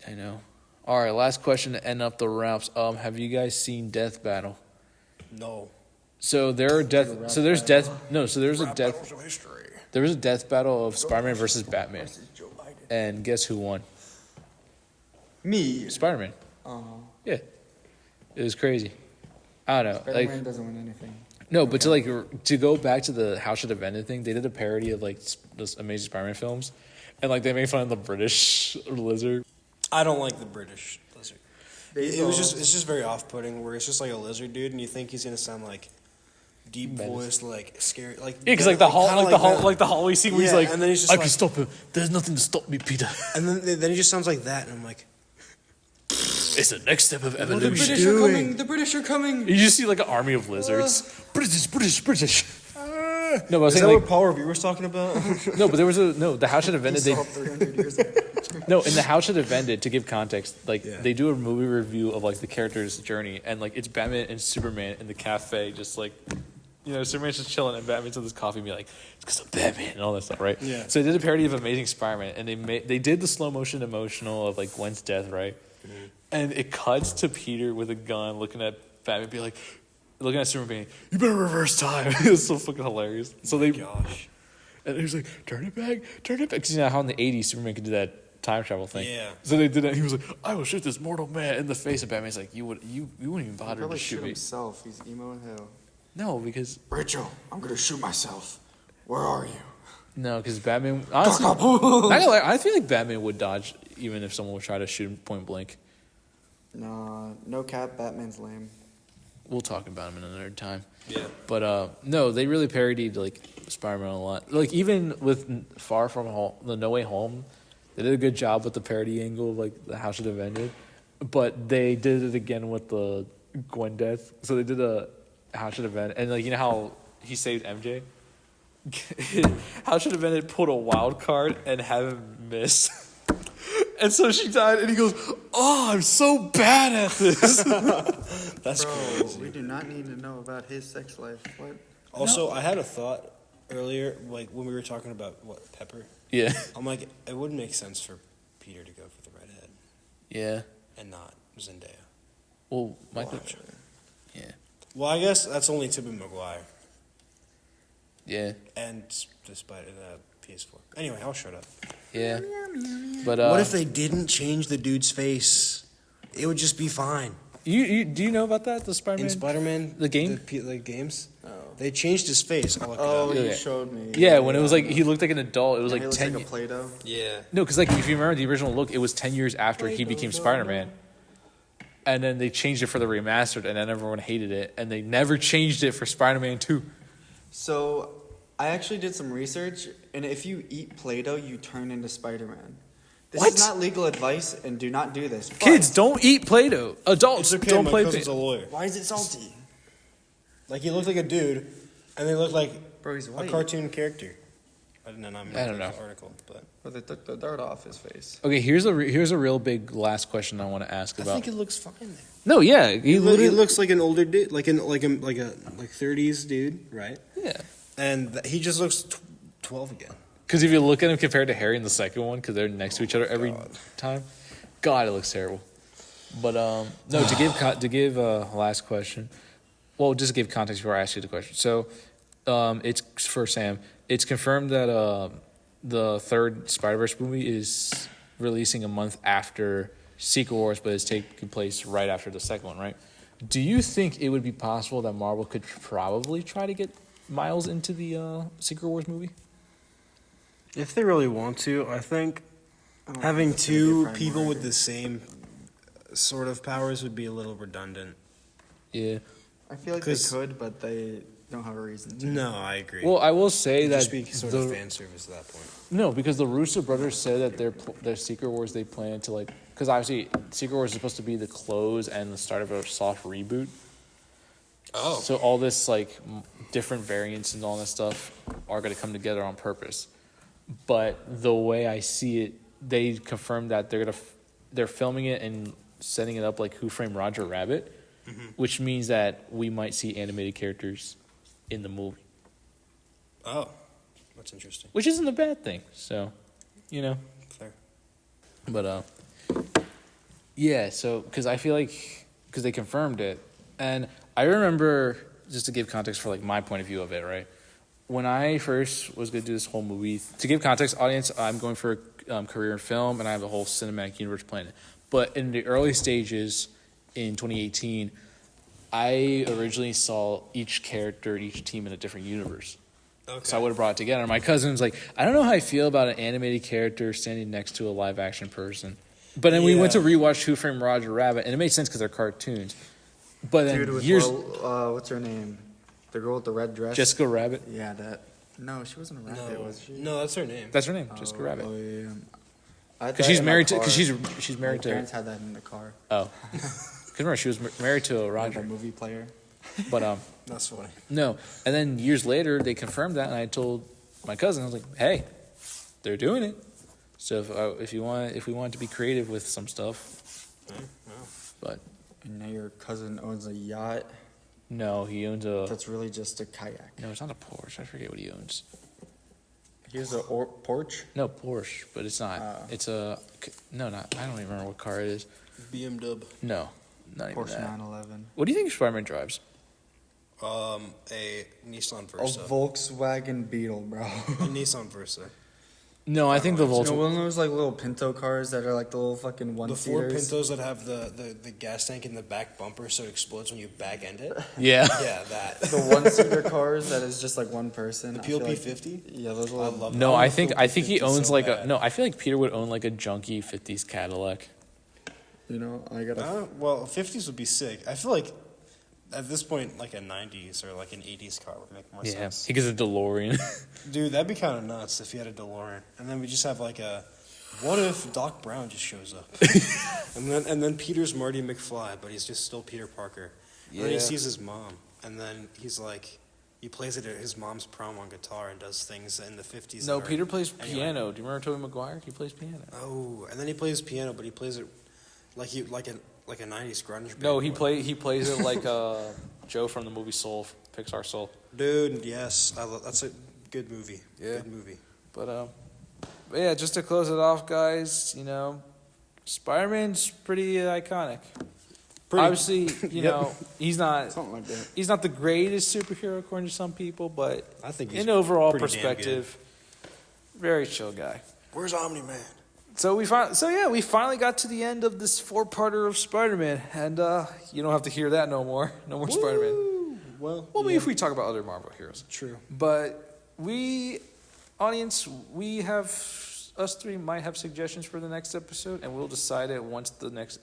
I know. All right, last question to end up the wraps. Have you guys seen Death Battle? No. So there are death. So there's death. No, so there's a death. Battles of history. There was a death battle of Spider-Man versus Batman, and guess who won? Me. Spider-Man. Oh. Yeah, it was crazy. I don't know. Spider-Man doesn't win anything. No, but to go back to the How Should Have Ended thing, they did a parody of like those Amazing Spider-Man films, and like they made fun of the British lizard. I don't like the British lizard. It's It's just very off-putting. Where it's just like a lizard dude, and you think he's gonna sound like deep voiced, like scary, like Yeah, because like the hallway scene where he's Yeah, like, and then he's just I like- can stop him. There's nothing to stop me, Peter. and then he just sounds like that, and I'm like, It's the next step of The evolution. British are coming. The British are coming. You just see like an army of lizards. British. No, but I was is saying that like what Paul Revere was talking about? no, but there was the How Should Have Ended. They 300 years ago. No, in the How Should Have Ended, to give context, like Yeah. they do a movie review of like the character's journey, and like it's Batman and Superman in the cafe, just like Superman's just chilling, and Batman's in this coffee, and be like, "It's because of Batman" and all that stuff, right? Yeah. So they did a parody of Amazing Spider-Man, and they did the slow motion emotional of like Gwen's death, right? Mm-hmm. And it cuts to Peter with a gun, looking at Batman, be like, looking at Superman, "You better reverse time." It was so fucking hilarious. So they, Gosh. and he was like, turn it back. Because you know how in the 80s Superman could do that time travel thing. Yeah. So they did that. And he was like, I will shoot this mortal man in the face. And Batman's like, you wouldn't even bother to Probably shoot shoot me. himself. He's emo in hell. No, because Rachel, I'm gonna shoot myself. Where are you? No, because Batman. Honestly, not gonna lie, I feel like Batman would dodge even if someone would try to shoot him point blank. Nah, no cap. Batman's lame. We'll talk about him in another time. Yeah. But no, they really parodied like Spider-Man a lot. Like even with Far From Home, the No Way Home, they did a good job with the parody angle of like the How Should Have Ended. But they did it again with the Gwen death. So they did a How Should Have Ended, and like you know how he saved MJ. How Should Have Ended pulled a wild card and have him miss. And so she died, and he goes, "Oh, I'm so bad at this." That's crazy. We do not need to know about his sex life. What? Also, I had a thought earlier, like when we were talking about Pepper. Yeah. I'm like, it wouldn't make sense for Peter to go for the redhead Yeah. and not Zendaya. Well, Michael. Watch. Yeah. Well, I guess that's only Tobey Maguire Yeah. and despite PS4. Anyway, I'll shut up. Yeah. But What if they didn't change the dude's face? It would just be fine. you do you know about that? The Spider-Man. In Spider-Man, The game? the games, Oh. they changed his face. I'll look it Oh, up. you Yeah. showed me. Yeah, when it was like he looked like an adult. It was He like looks 10. like a Play-Doh. Yeah. No, because like if you remember the original look, it was 10 years after he became Spider-Man. And then they changed it for the remastered, and then everyone hated it, and they never changed it for Spider-Man 2. So, I actually did some research, and if you eat Play-Doh, you turn into Spider-Man. This What? is not legal advice, and do not do this. but- Kids, don't eat Play-Doh. Adults, It's okay. don't My play cousin's a Play-Doh. lawyer. Why is it salty? Like he looked like a dude, and they looked like Bro, he's a white. cartoon character. I don't know. I don't know. The article, but But they took the dirt off his face. Okay, here's a real big last question I want to ask I about. think it looks fine there. No, yeah, He literally looks like an older dude, like a 30s dude, right? yeah. And he just looks 12 again. Because if you look at him compared to Harry in the second one, because they're next to each other every time, God, it looks terrible. But no, to give a last question. Well, just to give context before I ask you the question. So, it's for Sam. It's confirmed that the third Spider-Verse movie is releasing a month after Secret Wars, but it's taking place right after the second one, right? Do you think it would be possible that Marvel could probably try to get Miles into the Secret Wars movie? If they really want to, I think having two people with the same sort of powers would be a little redundant. Yeah. I feel like they 'Cause- could, but they don't have a reason to. No, I agree. Well, I will say It'd that just be sort of fan service at that point. no, because the Russo brothers said that their Secret Wars they plan to like because obviously Secret Wars is supposed to be the close and the start of a soft reboot. Oh. So all this like different variants and all that stuff are going to come together on purpose. But the way I see it, they confirmed that they're filming it and setting it up like Who Framed Roger Rabbit, which means that we might see animated characters in the movie, Oh, that's interesting. which isn't a bad thing. So, you know. Fair. But yeah. So because I feel like because they confirmed it, and I remember just to give context for like my point of view of it, right? When I first was going to do this whole movie, to give context, audience, I'm going for a career in film, and I have a whole cinematic universe planned. But in the early stages in 2018, I originally saw each character, each team in a different universe. Okay. So I would have brought it together. My cousin's like, I don't know how I feel about an animated character standing next to a live action person. But then we went to rewatch Who Framed Roger Rabbit, and it made sense because they're cartoons. But then Dude, with years, what's her name? The girl with the red dress. Jessica Rabbit. Yeah, that. No, she wasn't a rabbit, was she? No, that's her name. That's her name, Jessica Rabbit. Oh yeah. Because she's married to. Because she's My married to. parents had that in the car. Oh, because remember she was married to a Like Roger. a movie player. But That's funny. no. And then years later, they confirmed that, and I told my cousin, I was like, "Hey, they're doing it. So if we want to be creative with some stuff, but And now your cousin owns a yacht. no, he owns a. That's really just a kayak. No, it's not a Porsche. I forget what he owns. He has a porch. No, Porsche, but it's not. It's a no, not. I don't even remember what car it is. BMW. No, not even Porsche that. 911. What do you think Spider-Man drives? A Nissan A Versa. Volkswagen Beetle, bro. A Nissan Versa. No, I think the You know, Volkswagen. one of those like little Pinto cars that are like the little fucking one The Ford seaters. Pintos that have the gas tank in the back bumper so it explodes when you back end it. Yeah. Yeah, that. The one seater cars that is just like one person. The I feel POP like- 50? Yeah, those I little. love No, I I love think POP he 50 owns so like bad. a no. I feel like Peter would own like a junky '50s Cadillac. You know, I gotta. Well, 50s would be sick. I feel like at this point, like a 90s or like an 80s car would make more Yeah, sense. he gets a DeLorean. Dude, that'd be kind of nuts if he had a DeLorean. And then we just have like a. What if Doc Brown just shows up? and then Peter's Marty McFly, but he's just still Peter Parker. And then he Yeah. sees his mom, and then he's like, he plays it at his mom's prom on guitar and does things in the 50s. No, that are- Peter plays anyway. piano. Do you remember Tobey Maguire? He plays piano. Oh, and then he plays piano, but he plays it like a 90s grunge band. No, he would. plays it like Joe from the movie Soul, Pixar Soul. Dude, yes, that's a good movie. Yeah. Good movie. But yeah, just to close it off, guys, Spider-Man's pretty iconic. Pretty- Obviously, Yep. he's not Something like that. he's not the greatest superhero according to some people, but I think he's in overall pretty damn perspective, very chill guy. Where's Omni-Man? So we finally got to the end of this 4-parter of Spider-Man, and you don't have to hear that no more. No more Spider-Man. Woo! Well, Well, maybe yeah, if we talk about other Marvel heroes. true. But audience, us three might have suggestions for the next episode, and we'll decide it once the next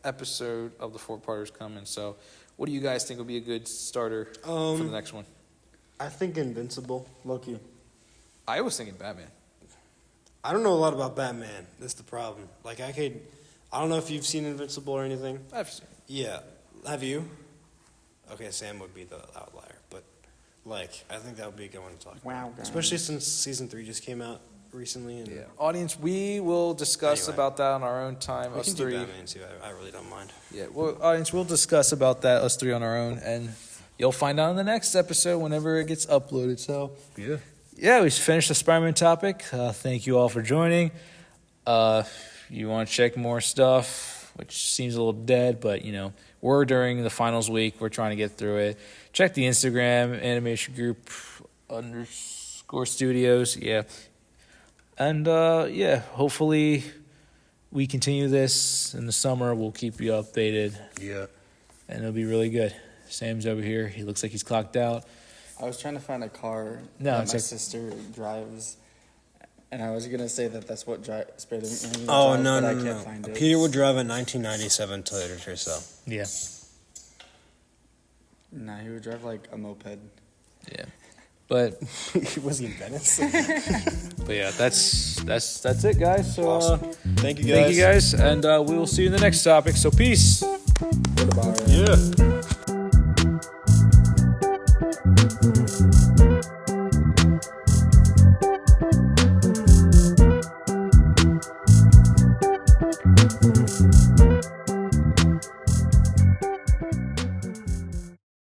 episode of the 4-parters come in. So, what do you guys think would be a good starter for the next one? I think Invincible, Loki. I was thinking Batman. I don't know a lot about Batman. That's the problem. Like I don't know if you've seen Invincible or anything. I've seen. Yeah, have you? Okay, Sam would be the outlier, but like I think that would be a good one to talk about. Wow, guys. Especially since season 3 just came out recently. And Yeah, audience, we will discuss Anyway. about that on our own time. we Us can do three. Batman too. I really don't mind. Yeah, well, audience, we'll discuss about that, us three on our own, and you'll find out in the next episode whenever it gets uploaded. So, yeah, we finished the Spider-Man topic. Thank you all for joining. You want to check more stuff, which seems a little dead, but, we're during the finals week. We're trying to get through it. Check the Instagram, AnimationGroup _studios. Yeah. And, hopefully we continue this in the summer. We'll keep you updated. Yeah. And it'll be really good. Sam's over here. He looks like he's clocked out. I was trying to find a car No, that it's my like- sister drives, and I was gonna say that's what Spider-Man. Oh drives, no but no I no! can't no. find it. Peter would drive a 1997 Toyota Tercel. Yeah. Nah, he would drive like a moped. Yeah. But Was he in Venice? yeah, that's it, guys. So Awesome. Thank you guys. thank you guys, and we will see you in the next topic. So peace. Goodbye. Yeah.